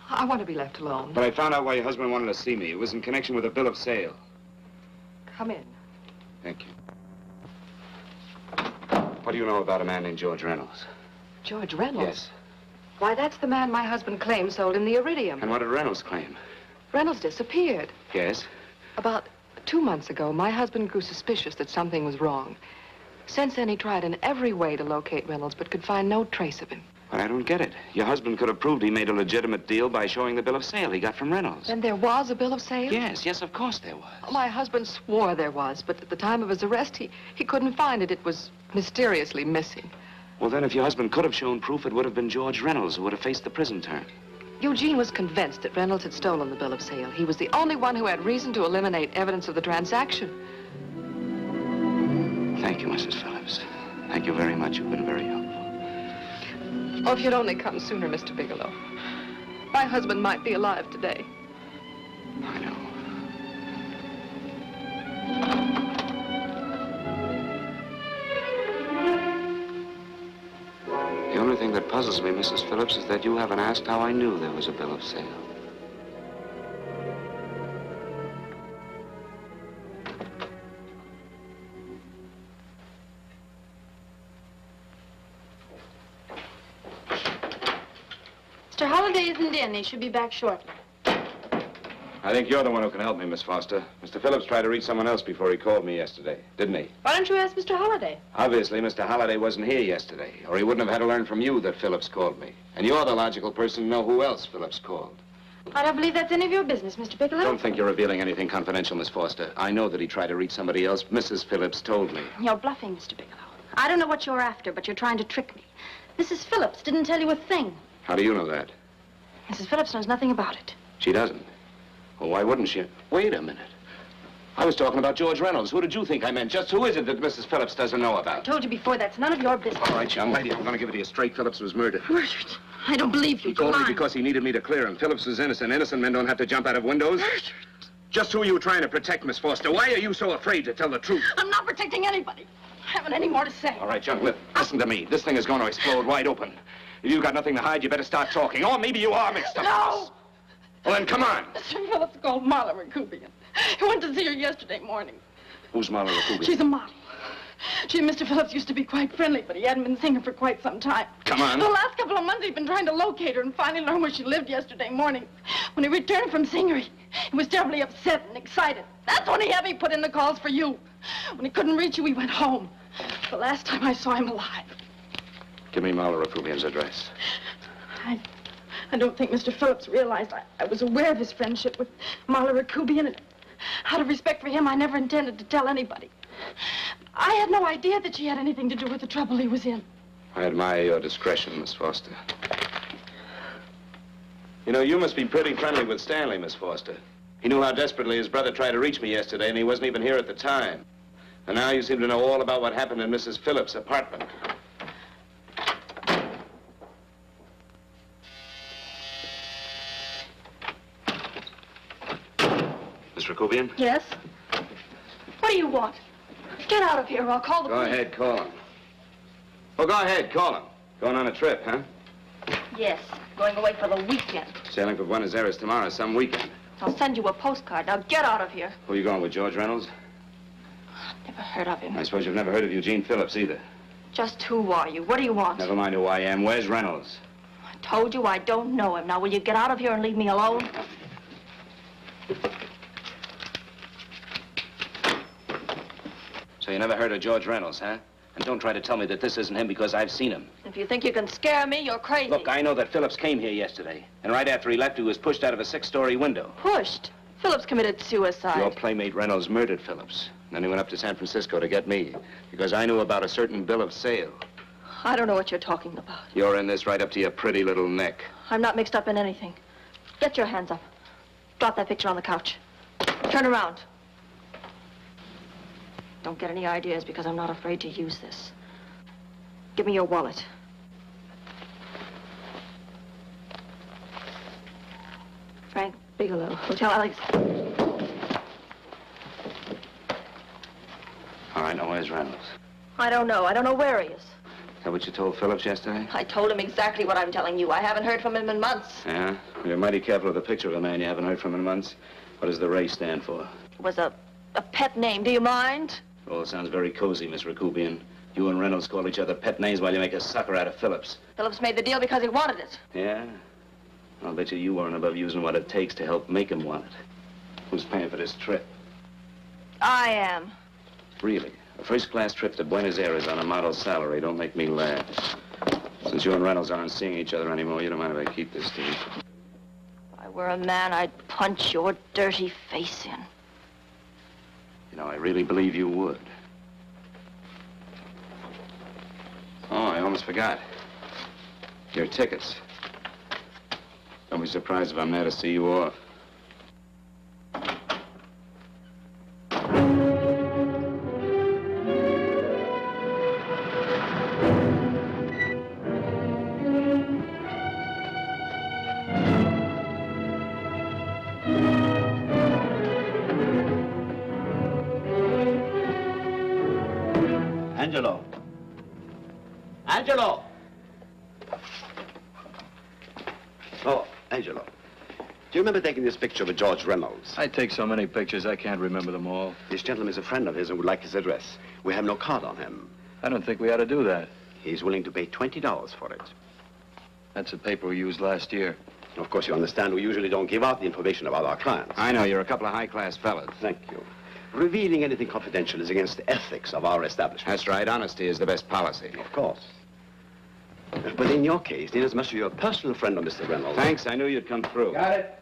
I want to be left alone. But I found out why your husband wanted to see me. It was in connection with a bill of sale. Come in. Thank you. What do you know about a man named George Reynolds? George Reynolds? Yes. Why, that's the man my husband claims sold him the iridium. And what did Reynolds claim? Reynolds disappeared. Yes? About 2 months ago, my husband grew suspicious that something was wrong. Since then, he tried in every way to locate Reynolds, but could find no trace of him. But I don't get it. Your husband could have proved he made a legitimate deal by showing the bill of sale he got from Reynolds. Then there was a bill of sale? Yes, of course there was. My husband swore there was, but at the time of his arrest, he couldn't find it. It was mysteriously missing. Well, then, if your husband could have shown proof, it would have been George Reynolds who would have faced the prison term. Eugene was convinced that Reynolds had stolen the bill of sale. He was the only one who had reason to eliminate evidence of the transaction. you, Mrs. Phillips. Thank you very much. You've been very helpful. Oh, if you'd only come sooner, Mr. Bigelow. My husband might be alive today. I know. The only thing that puzzles me, Mrs. Phillips, is that you haven't asked how I knew there was a bill of sale. Mr. Holliday isn't in. He should be back shortly. I think you're the one who can help me, Miss Foster. Mr. Phillips tried to reach someone else before he called me yesterday, didn't he? Why don't you ask Mr. Holliday? Obviously, Mr. Holliday wasn't here yesterday, or he wouldn't have had to learn from you that Phillips called me. And you're the logical person to know who else Phillips called. I don't believe that's any of your business, Mr. Bigelow. Don't think you're revealing anything confidential, Miss Foster. I know that he tried to reach somebody else. Mrs. Phillips told me. You're bluffing, Mr. Bigelow. I don't know what you're after, but you're trying to trick me. Mrs. Phillips didn't tell you a thing. How do you know that? Mrs. Phillips knows nothing about it. She doesn't. Well, why wouldn't she? Wait a minute. I was talking about George Reynolds. Who did you think I meant? Just who is it that Mrs. Phillips doesn't know I about? told you before, that's none of your business. All right, young lady, I'm going to give it to you straight. Phillips was murdered. Murdered? I don't believe you. He told me because he needed me to clear him. Phillips was innocent. Innocent men don't have to jump out of windows. Murdered? Just who are you trying to protect, Miss Foster? Why are you so afraid to tell the truth? I'm not protecting anybody. I haven't any more to say. All right, young, listen to me. This thing is going to explode wide open. If you've got nothing to hide, you better start talking. Or maybe you are mixed up. No! Well, then, come on. Mr. Phillips called Marla Rakubian. He went to see her yesterday morning. Who's Marla Rakubian? She's a model. She and Mr. Phillips used to be quite friendly, but he hadn't been seeing her for quite some time. Come on. The last couple of months, he'd been trying to locate her and finally learn where she lived yesterday morning. When he returned from seeing her, he was terribly upset and excited. That's when he had me put in the calls for you. When he couldn't reach you, he went home. The last time I saw him alive. Give me Marla Rakubian's address. I don't think Mr. Phillips realized I was aware of his friendship with Marla Rakubian, and out of respect for him, I never intended to tell anybody. I had no idea that she had anything to do with the trouble he was in. I admire your discretion, Miss Foster. You know, you must be pretty friendly with Stanley, Miss Foster. He knew how desperately his brother tried to reach me yesterday, and he wasn't even here at the time. And now you seem to know all about what happened in Mrs. Phillips' apartment. Miss Rakubian? Yes? What do you want? Get out of here or I'll call the police. Go ahead, call him. Oh, go ahead, call him. Going on a trip, huh? Yes, going away for the weekend. Sailing for Buenos Aires tomorrow, some weekend. I'll send you a postcard. Now get out of here. Who are you going with, George Reynolds? Never heard of him. I suppose you've never heard of Eugene Phillips either. Just who are you? What do you want? Never mind who I am. Where's Reynolds? I told you I don't know him. Now, will you get out of here and leave me alone? So you never heard of George Reynolds, huh? And don't try to tell me that this isn't him because I've seen him. If you think you can scare me, you're crazy. Look, I know that Phillips came here yesterday. And right after he left, he was pushed out of a 6-story window. Pushed? Phillips committed suicide. Your playmate Reynolds murdered Phillips. Then he went up to San Francisco to get me. Because I knew about a certain bill of sale. I don't know what you're talking about. You're in this right up to your pretty little neck. I'm not mixed up in anything. Get your hands up. Drop that picture on the couch. Turn around. Don't get any ideas because I'm not afraid to use this. Give me your wallet. Frank Bigelow, Hotel Alex. All right, now where's Reynolds? I don't know. I don't know where he is. Is that what you told Phillips yesterday? I told him exactly what I'm telling you. I haven't heard from him in months. Yeah? You're mighty careful of the picture of a man you haven't heard from in months. What does the Ray stand for? It was a pet name. Do you mind? Oh, it sounds very cozy, Miss Rakubian. You and Reynolds call each other pet names while you make a sucker out of Phillips. Phillips made the deal because he wanted it. Yeah? I'll bet you weren't above using what it takes to help make him want it. Who's paying for this trip? I am. Really? A first-class trip to Buenos Aires on a model salary. Don't make me laugh. Since you and Reynolds aren't seeing each other anymore, you don't mind if I keep this, do you? If I were a man, I'd punch your dirty face in. You know, I really believe you would. Oh, I almost forgot. Your tickets. Don't be surprised if I'm there to see you off. Angelo. Angelo! Oh, Angelo. Do you remember taking this picture of George Reynolds? I take so many pictures, I can't remember them all. This gentleman is a friend of his and would like his address. We have no card on him. I don't think we ought to do that. He's willing to pay $20 for it. That's the paper we used last year. Of course, you understand we usually don't give out the information about our clients. I know, you're a couple of high-class fellas. Thank you. Revealing anything confidential is against the ethics of our establishment. That's right. Honesty is the best policy. Of course. But in your case, inasmuch as you're a personal friend of Mr. Reynolds... Thanks. I knew you'd come through. Got it.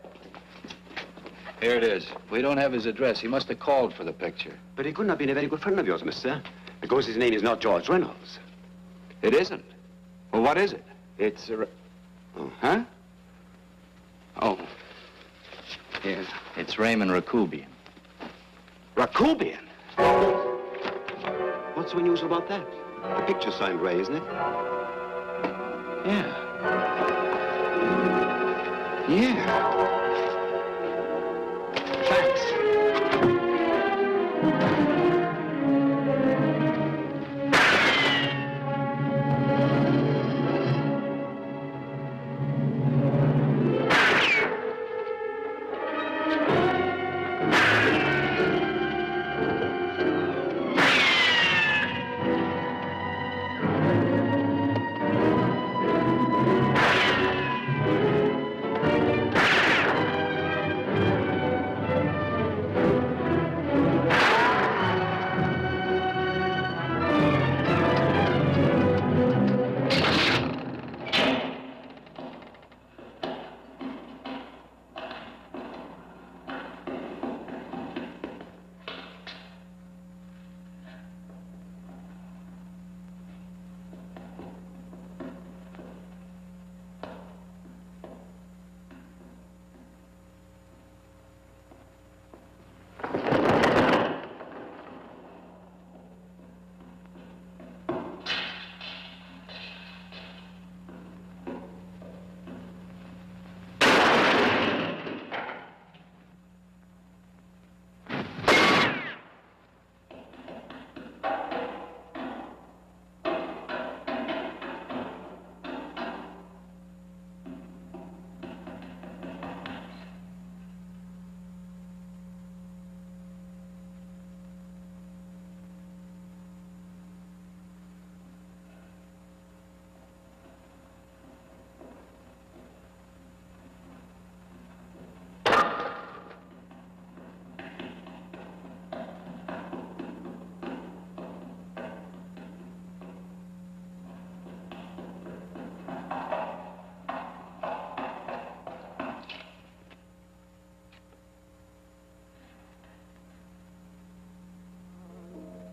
Here it is. We don't have his address. He must have called for the picture. But he couldn't have been a very good friend of yours, mister, because his name is not George Reynolds. It isn't? Well, what is it? It's a... Oh, huh? Oh. Yes. It's Raymond Rakubian. Rakubian? What's so unusual about that? The picture's signed Ray, isn't it? Yeah. Yeah. Thanks.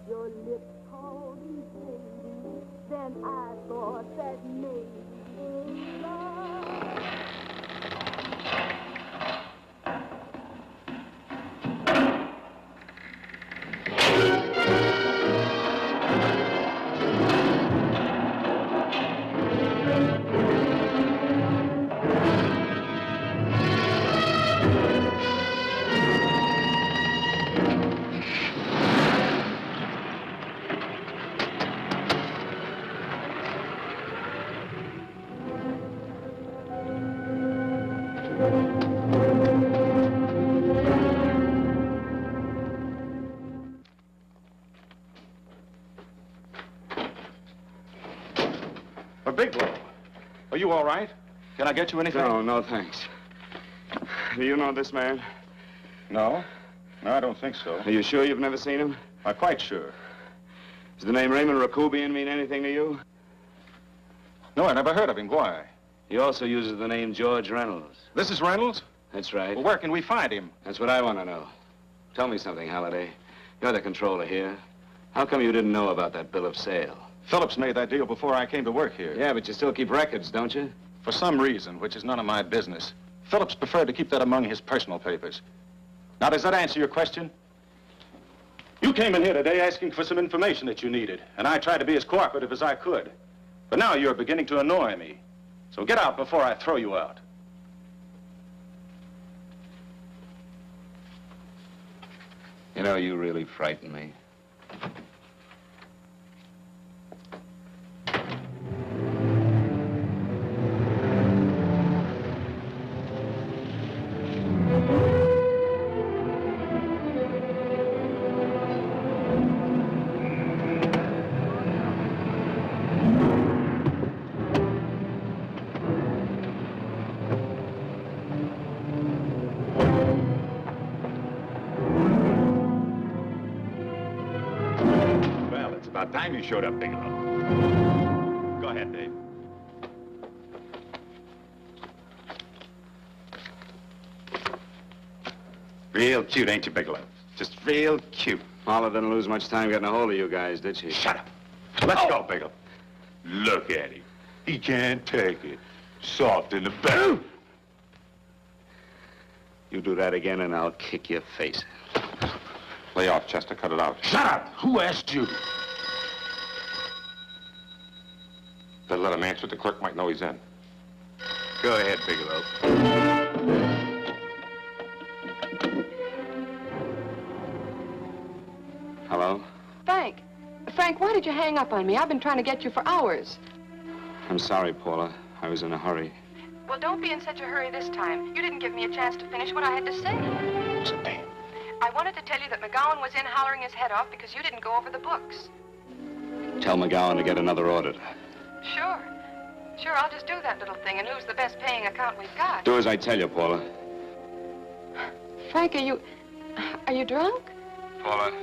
Your lips called me baby, then I thought that maybe love. Bigelow, are you all right? Can I get you anything? No, no, thanks. Do you know this man? No. No, I don't think so. Are you sure you've never seen him? I'm quite sure. Does the name Raymond Rakubian mean anything to you? No, I never heard of him. Why? He also uses the name George Reynolds. This is Reynolds? That's right. Well, where can we find him? That's what I want to know. Tell me something, Halliday. You're the controller here. How come you didn't know about that bill of sale? Phillips made that deal before I came to work here. Yeah, but you still keep records, don't you? For some reason, which is none of my business, Phillips preferred to keep that among his personal papers. Now, does that answer your question? You came in here today asking for some information that you needed, and I tried to be as cooperative as I could. But now you're beginning to annoy me. So get out before I throw you out. You know, you really frighten me. About time you showed up, Bigelow. Go ahead, Dave. Real cute, ain't you, Bigelow? Just real cute. Paula didn't lose much time getting a hold of you guys, did she? Shut up. Let's go, Bigelow. Look at him. He can't take it. Soft in the back. You do that again and I'll kick your face. Lay off, Chester. Cut it out. Shut up! Who asked you? Better let him answer. The clerk might know he's in. Go ahead, Bigelow. Hello? Frank. Frank, why did you hang up on me? I've been trying to get you for hours. I'm sorry, Paula. I was in a hurry. Well, don't be in such a hurry this time. You didn't give me a chance to finish what I had to say. What's the name? I wanted to tell you that McGowan was in hollering his head off because you didn't go over the books. Tell McGowan to get another auditor. Sure. Sure, I'll just do that little thing and lose the best paying account we've got. Do as I tell you, Paula. Frank, are you drunk? Paula,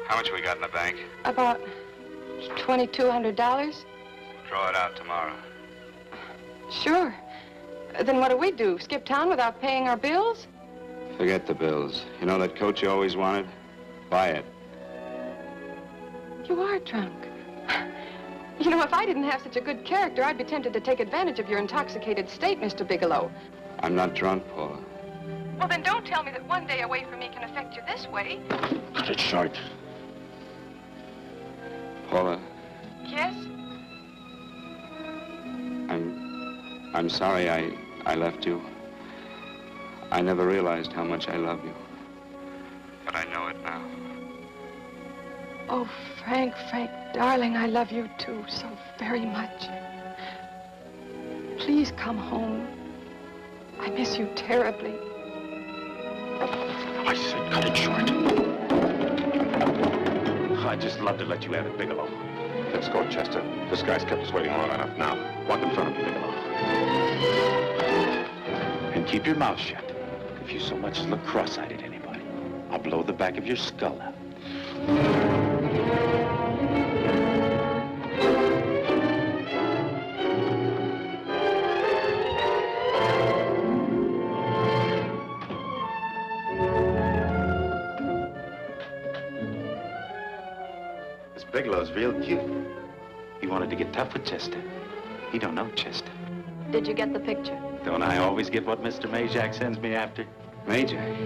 how much we got in the bank? About $2,200. Draw it out tomorrow. Sure. Then what do? Skip town without paying our bills? Forget the bills. You know that coat you always wanted? Buy it. You are drunk. You know, if I didn't have such a good character, I'd be tempted to take advantage of your intoxicated state, Mr. Bigelow. I'm not drunk, Paula. Well, then don't tell me that one day away from me can affect you this way. Cut it short. Paula, Yes? I'm sorry I left you. I never realized how much I love you. But I know it now. Oh, Frank, darling, I love you too so very much. Please come home. I miss you terribly. I said cut it short. I'd just love to let you have it, Bigelow. Let's go, Chester. This guy's kept us waiting long enough now. Walk in front of me, Bigelow. And keep your mouth shut. If you so much as look cross-eyed at anybody, I'll blow the back of your skull out. This Bigelow's real cute. He wanted to get tough with Chester. He don't know Chester. Did you get the picture? Don't I always get what Mr. Majak sends me after? Majak?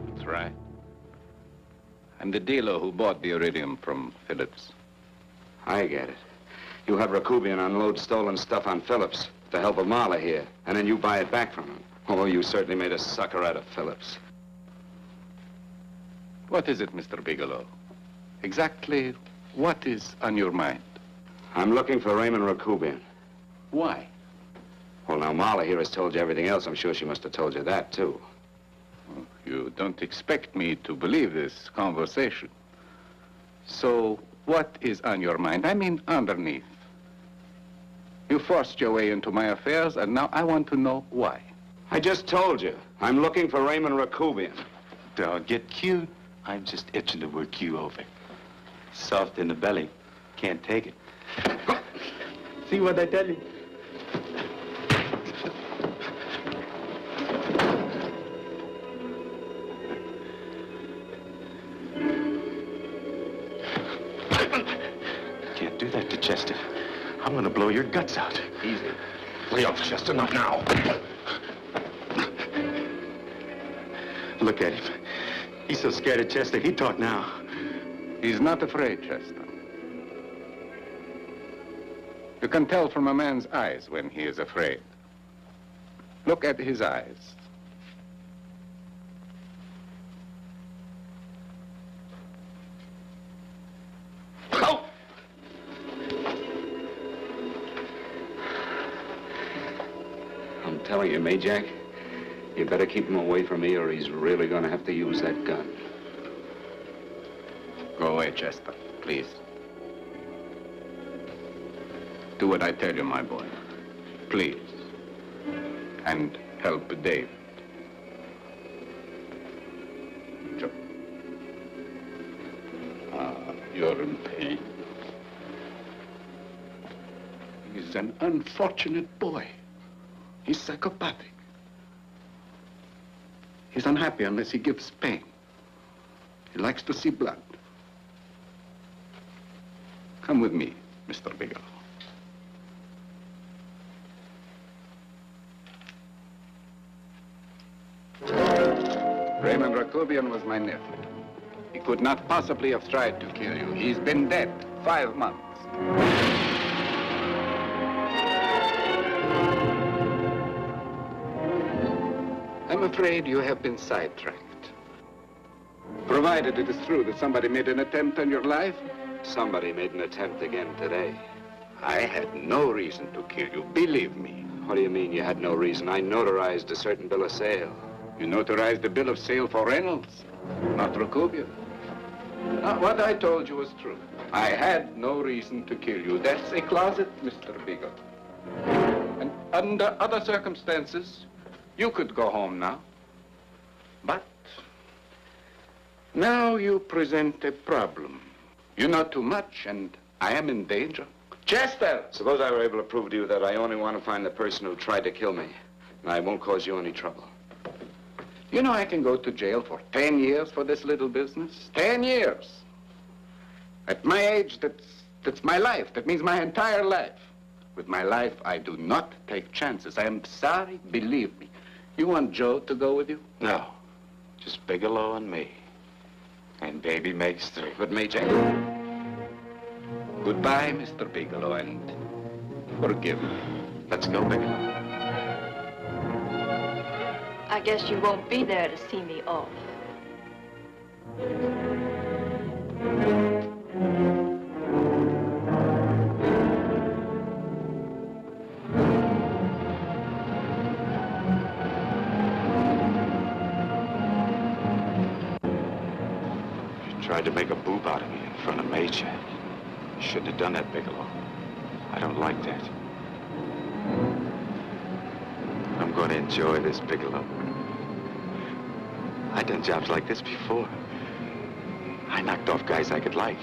That's right. I'm the dealer who bought the iridium from Phillips. I get it. You have Rakubian unload stolen stuff on Phillips with the help of Marla here, and then you buy it back from him. Oh, you certainly made a sucker out of Phillips. What is it, Mr. Bigelow? Exactly what is on your mind? I'm looking for Raymond Rakubian. Why? Well, now, Marla here has told you everything else. I'm sure she must have told you that, too. Oh, you don't expect me to believe this conversation. So, what is on your mind? I mean, underneath. You forced your way into my affairs, and now I want to know why. I just told you. I'm looking for Raymond Rakubian. Don't get cute. I'm just itching to work you over. Soft in the belly. Can't take it. See what I tell you? Can't do that to Chester. I'm gonna blow your guts out. Easy. Lay off, Chester, not now. Look at him. He's so scared of Chester, he'd talk now. He's not afraid, Chester. You can tell from a man's eyes when he is afraid. Look at his eyes. Oh! I'm telling you, Majak, you better keep him away from me or he's really going to have to use that gun. Go away, Chester, please. Do what I tell you, my boy. Please. And help Dave. Joe. You're in pain. He's an unfortunate boy. He's psychopathic. He's unhappy unless he gives pain. He likes to see blood. Come with me, Mr. Bigelow. Raymond Rakobian was my nephew. He could not possibly have tried to kill you. He's been dead 5 months. I'm afraid you have been sidetracked. Provided it is true that somebody made an attempt on your life. Somebody made an attempt again today. I had no reason to kill you, believe me. What do you mean you had no reason? I notarized a certain bill of sale. You notarized the bill of sale for Reynolds, not Rakobian. What I told you was true. I had no reason to kill you. That's a closet, Mr. Bigelow. And under other circumstances, you could go home now. But now you present a problem. You know too much, and I am in danger. Chester! Suppose I were able to prove to you that I only want to find the person who tried to kill me, and I won't cause you any trouble. You know I can go to jail for 10 years for this little business. 10 years. At my age, that's my life. That means my entire life. With my life, I do not take chances. I am sorry, believe me. You want Joe to go with you? No. Just Bigelow and me. And baby makes 3. But Major, goodbye, Mr. Bigelow, and forgive me. Let's go, Bigelow. I guess you won't be there to see me off. Tried to make a boob out of me in front of Major. You shouldn't have done that, Bigelow. I don't like that. I'm going to enjoy this, Bigelow. I've done jobs like this before. I knocked off guys I could like.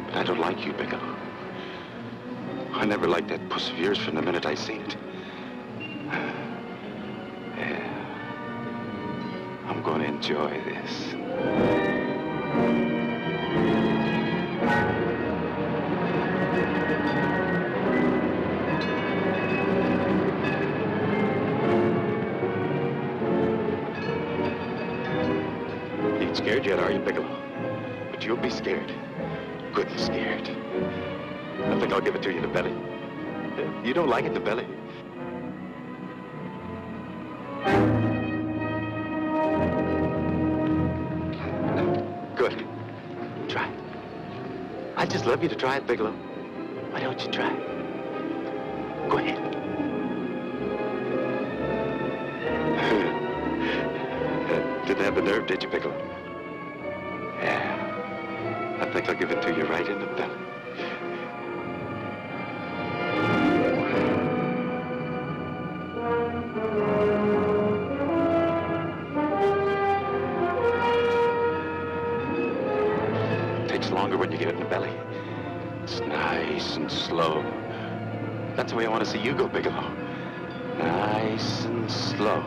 But I don't like you, Bigelow. I never liked that puss of yours from the minute I seen it. Yeah. I'm going to enjoy this. You ain't scared yet, are you, Bigelow? But you'll be scared. Good and scared. I think I'll give it to you in the belly. You don't like it in the belly? Good. Try. I'd just love you to try it, Bigelow. Why don't you try? Go ahead. Didn't have the nerve, did you, Bigelow? Yeah. I think I'll give it to you right in the belly. Longer when you get it in the belly. It's nice and slow. That's the way I want to see you go, Bigelow. Nice and slow.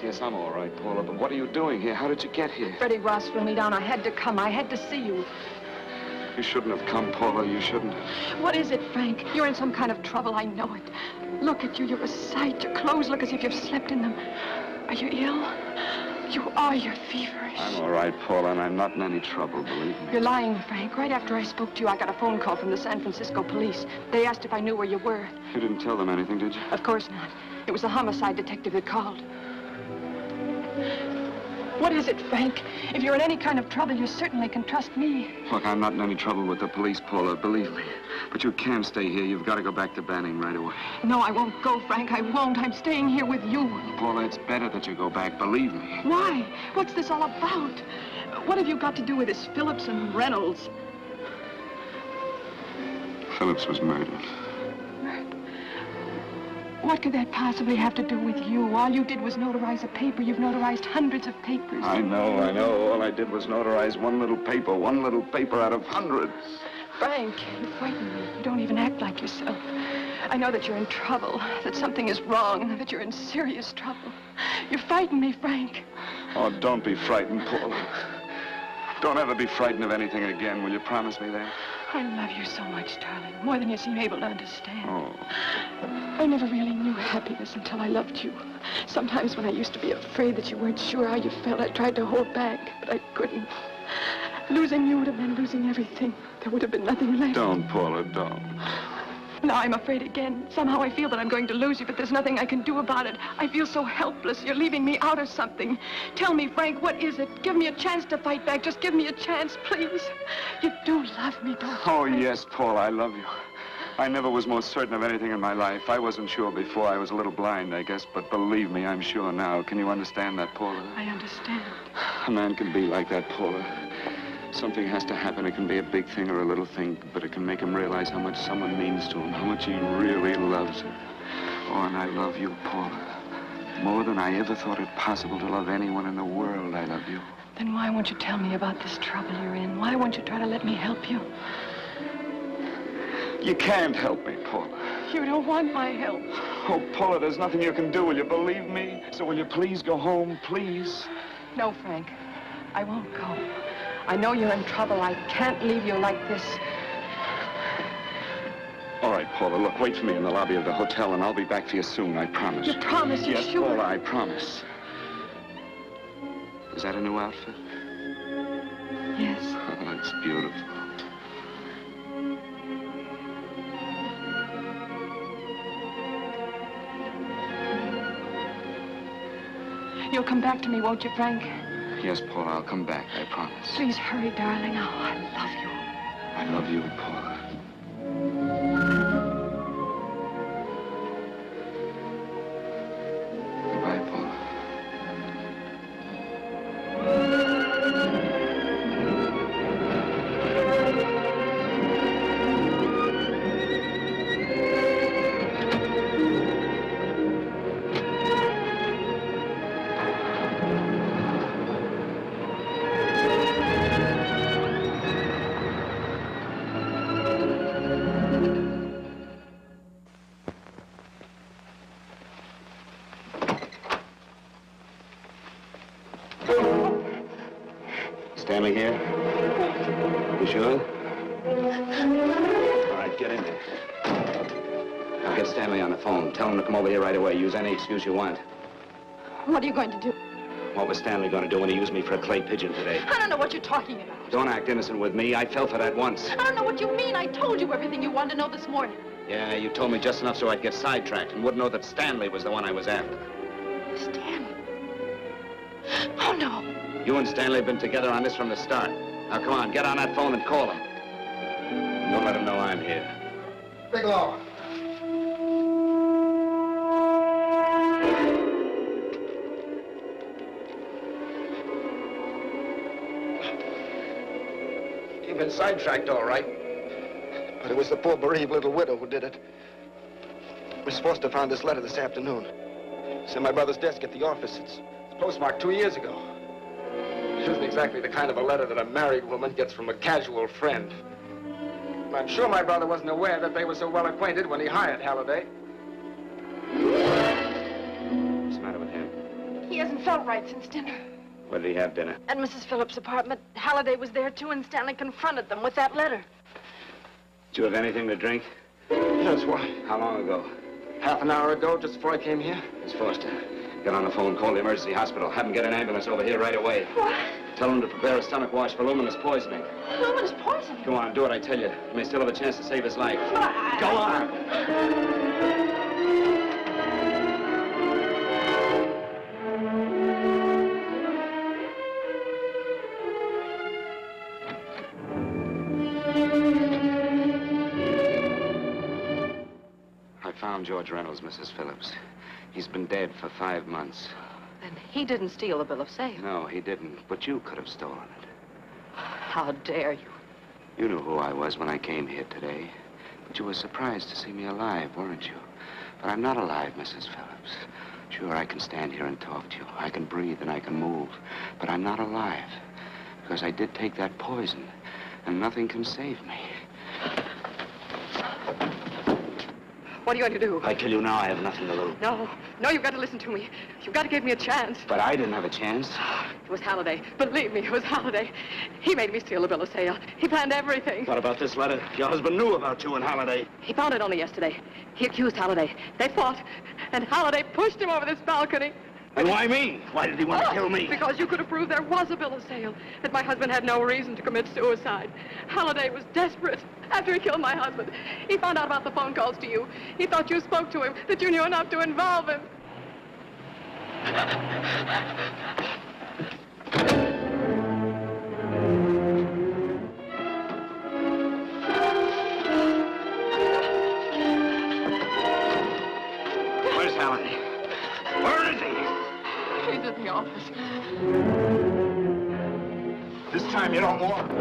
Yes, I'm all right, Paula, but what are you doing here? How did you get here? Freddie Ross threw me down. I had to come. I had to see you. You shouldn't have come, Paula. You shouldn't have. What is it, Frank? You're in some kind of trouble. I know it. Look at you. You're a sight. Your clothes look as if you've slept in them. Are you ill? You are. You're feverish. I'm all right, Paula, and I'm not in any trouble, believe me. You're lying, Frank. Right after I spoke to you, I got a phone call from the San Francisco police. They asked if I knew where you were. You didn't tell them anything, did you? Of course not. It was the homicide detective that called. What is it, Frank? If you're in any kind of trouble, you certainly can trust me. Look, I'm not in any trouble with the police, Paula, believe me. But you can't stay here. You've got to go back to Banning right away. No, I won't go, Frank. I won't. I'm staying here with you. Paula, it's better that you go back, believe me. Why? What's this all about? What have you got to do with this Phillips and Reynolds? Phillips was murdered. What could that possibly have to do with you? All you did was notarize a paper. You've notarized hundreds of papers. I know. All I did was notarize one little paper out of hundreds. Frank, you frighten me. You don't even act like yourself. I know that you're in trouble, that something is wrong, that you're in serious trouble. You frighten me, Frank. Oh, don't be frightened, Paula. Don't ever be frightened of anything again. Will you promise me that? I love you so much, darling, more than you seem able to understand. Oh. I never really knew happiness until I loved you. Sometimes when I used to be afraid that you weren't sure how you felt, I tried to hold back, but I couldn't. Losing you would have been losing everything. There would have been nothing left. Don't, Paula, don't. Now I'm afraid again. Somehow I feel that I'm going to lose you, but there's nothing I can do about it. I feel so helpless. You're leaving me out of something. Tell me, Frank, what is it? Give me a chance to fight back. Just give me a chance, please. You do love me, don't you? Oh, yes, Paula, I love you. I never was more certain of anything in my life. I wasn't sure before. I was a little blind, I guess, but believe me, I'm sure now. Can you understand that, Paula? I understand. A man can be like that, Paula. Something has to happen. It can be a big thing or a little thing, but it can make him realize how much someone means to him, how much he really loves her. Oh, and I love you, Paula. More than I ever thought it possible to love anyone in the world, I love you. Then why won't you tell me about this trouble you're in? Why won't you try to let me help you? You can't help me, Paula. You don't want my help. Oh, Paula, there's nothing you can do. Will you believe me? So will you please go home, please? No, Frank. I won't go. I know you're in trouble. I can't leave you like this. All right, Paula, look, wait for me in the lobby of the hotel, and I'll be back for you soon, I promise. You promise? You're yes, sure? Paula, I promise. Is that a new outfit? Yes. Oh, it's beautiful. You'll come back to me, won't you, Frank? Yes, Paula, I'll come back, I promise. Please hurry, darling. Oh, I love you. I love you, Paula. Goodbye, Paula. Stanley here? You sure? All right, get in there. I'll get Stanley on the phone. Tell him to come over here right away. Use any excuse you want. What are you going to do? What was Stanley going to do when he used me for a clay pigeon today? I don't know what you're talking about. Don't act innocent with me. I fell for that once. I don't know what you mean. I told you everything you wanted to know this morning. Yeah, you told me just enough so I'd get sidetracked and wouldn't know that Stanley was the one I was after. Stanley? Oh, no. You and Stanley have been together on this from the start. Now, come on, get on that phone and call him. Don't let him know I'm here. Bigelow. You've been sidetracked, all right. But it was the poor bereaved little widow who did it. Miss Foster found this letter this afternoon. It's in my brother's desk at the office. It's postmarked 2 years ago. It isn't exactly the kind of a letter that a married woman gets from a casual friend. I'm sure my brother wasn't aware that they were so well acquainted when he hired Halliday. What's the matter with him? He hasn't felt right since dinner. Where did he have dinner? At Mrs. Phillips' apartment. Halliday was there, too, and Stanley confronted them with that letter. Did you have anything to drink? Yes, why? How long ago? Half an hour ago, just before I came here. Miss Foster, get on the phone, call the emergency hospital. Have them get an ambulance over here right away. What? Tell them to prepare a stomach wash for luminous poisoning. Luminous poisoning? Go on, do what I tell you. You may still have a chance to save his life. Go on! I found George Reynolds, Mrs. Phillips. He's been dead for 5 months. And he didn't steal the bill of sale. No, he didn't. But you could have stolen it. How dare you? You knew who I was when I came here today. But you were surprised to see me alive, weren't you? But I'm not alive, Mrs. Phillips. Sure, I can stand here and talk to you. I can breathe and I can move. But I'm not alive. Because I did take that poison. And nothing can save me. What are you going to do? I tell you now, I have nothing to lose. No, you've got to listen to me. You've got to give me a chance. But I didn't have a chance. It was Halliday. Believe me, it was Halliday. He made me steal the bill of sale. He planned everything. What about this letter? Your husband knew about you and Halliday. He found it only yesterday. He accused Halliday. They fought, and Halliday pushed him over this balcony. And why me? Why did he want to kill me? Because you could have proved there was a bill of sale, that my husband had no reason to commit suicide. Halliday was desperate. After he killed my husband, he found out about the phone calls to you. He thought you spoke to him, that you knew enough to involve him. Where's Halliday? Where is he? He's at the office. This time you don't want.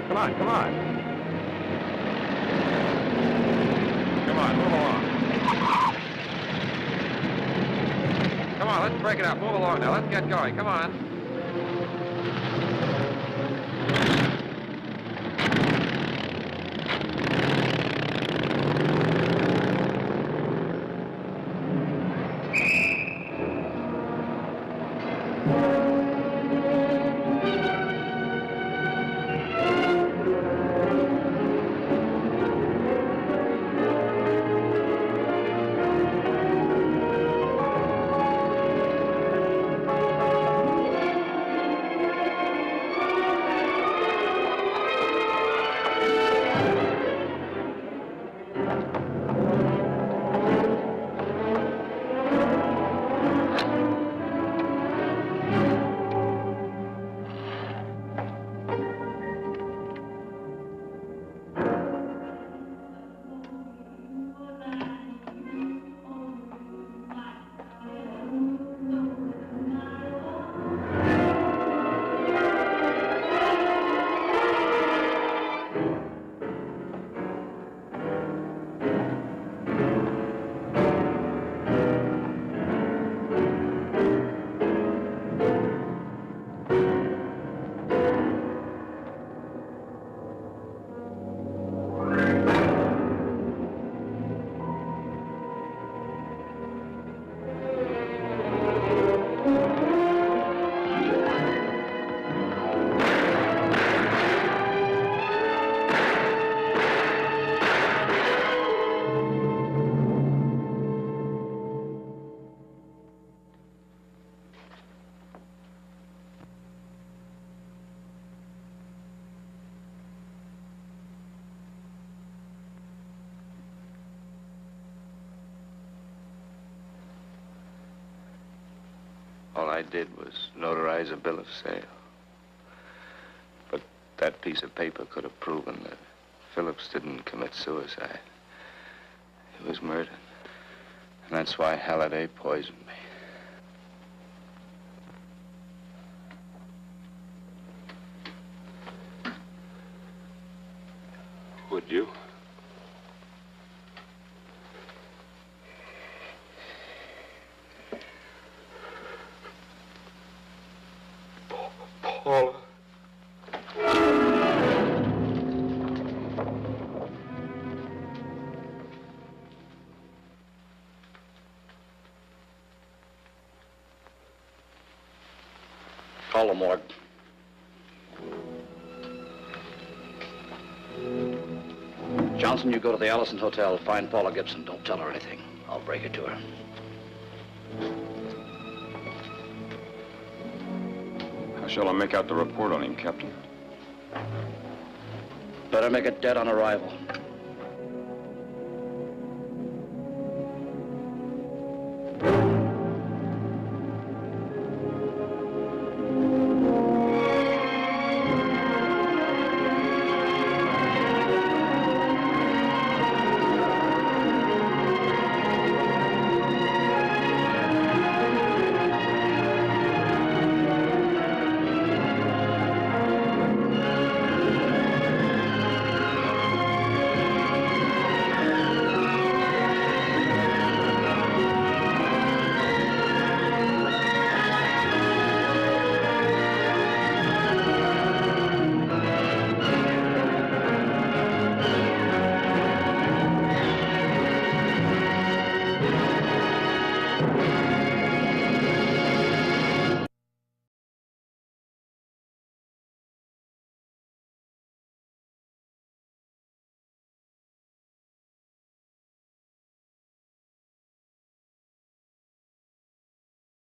Come on, come on. Come on, move along. Come on, let's break it up. Move along now. Let's get going. Come on. All I did was notarize a bill of sale. But that piece of paper could have proven that Phillips didn't commit suicide. He was murdered. And that's why Halliday poisoned me. Would you? Paula. Call the morgue. Johnson, you go to the Allison Hotel, find Paula Gibson. Don't tell her anything. I'll break it to her. How shall I make out the report on him, Captain? Better make it dead on arrival.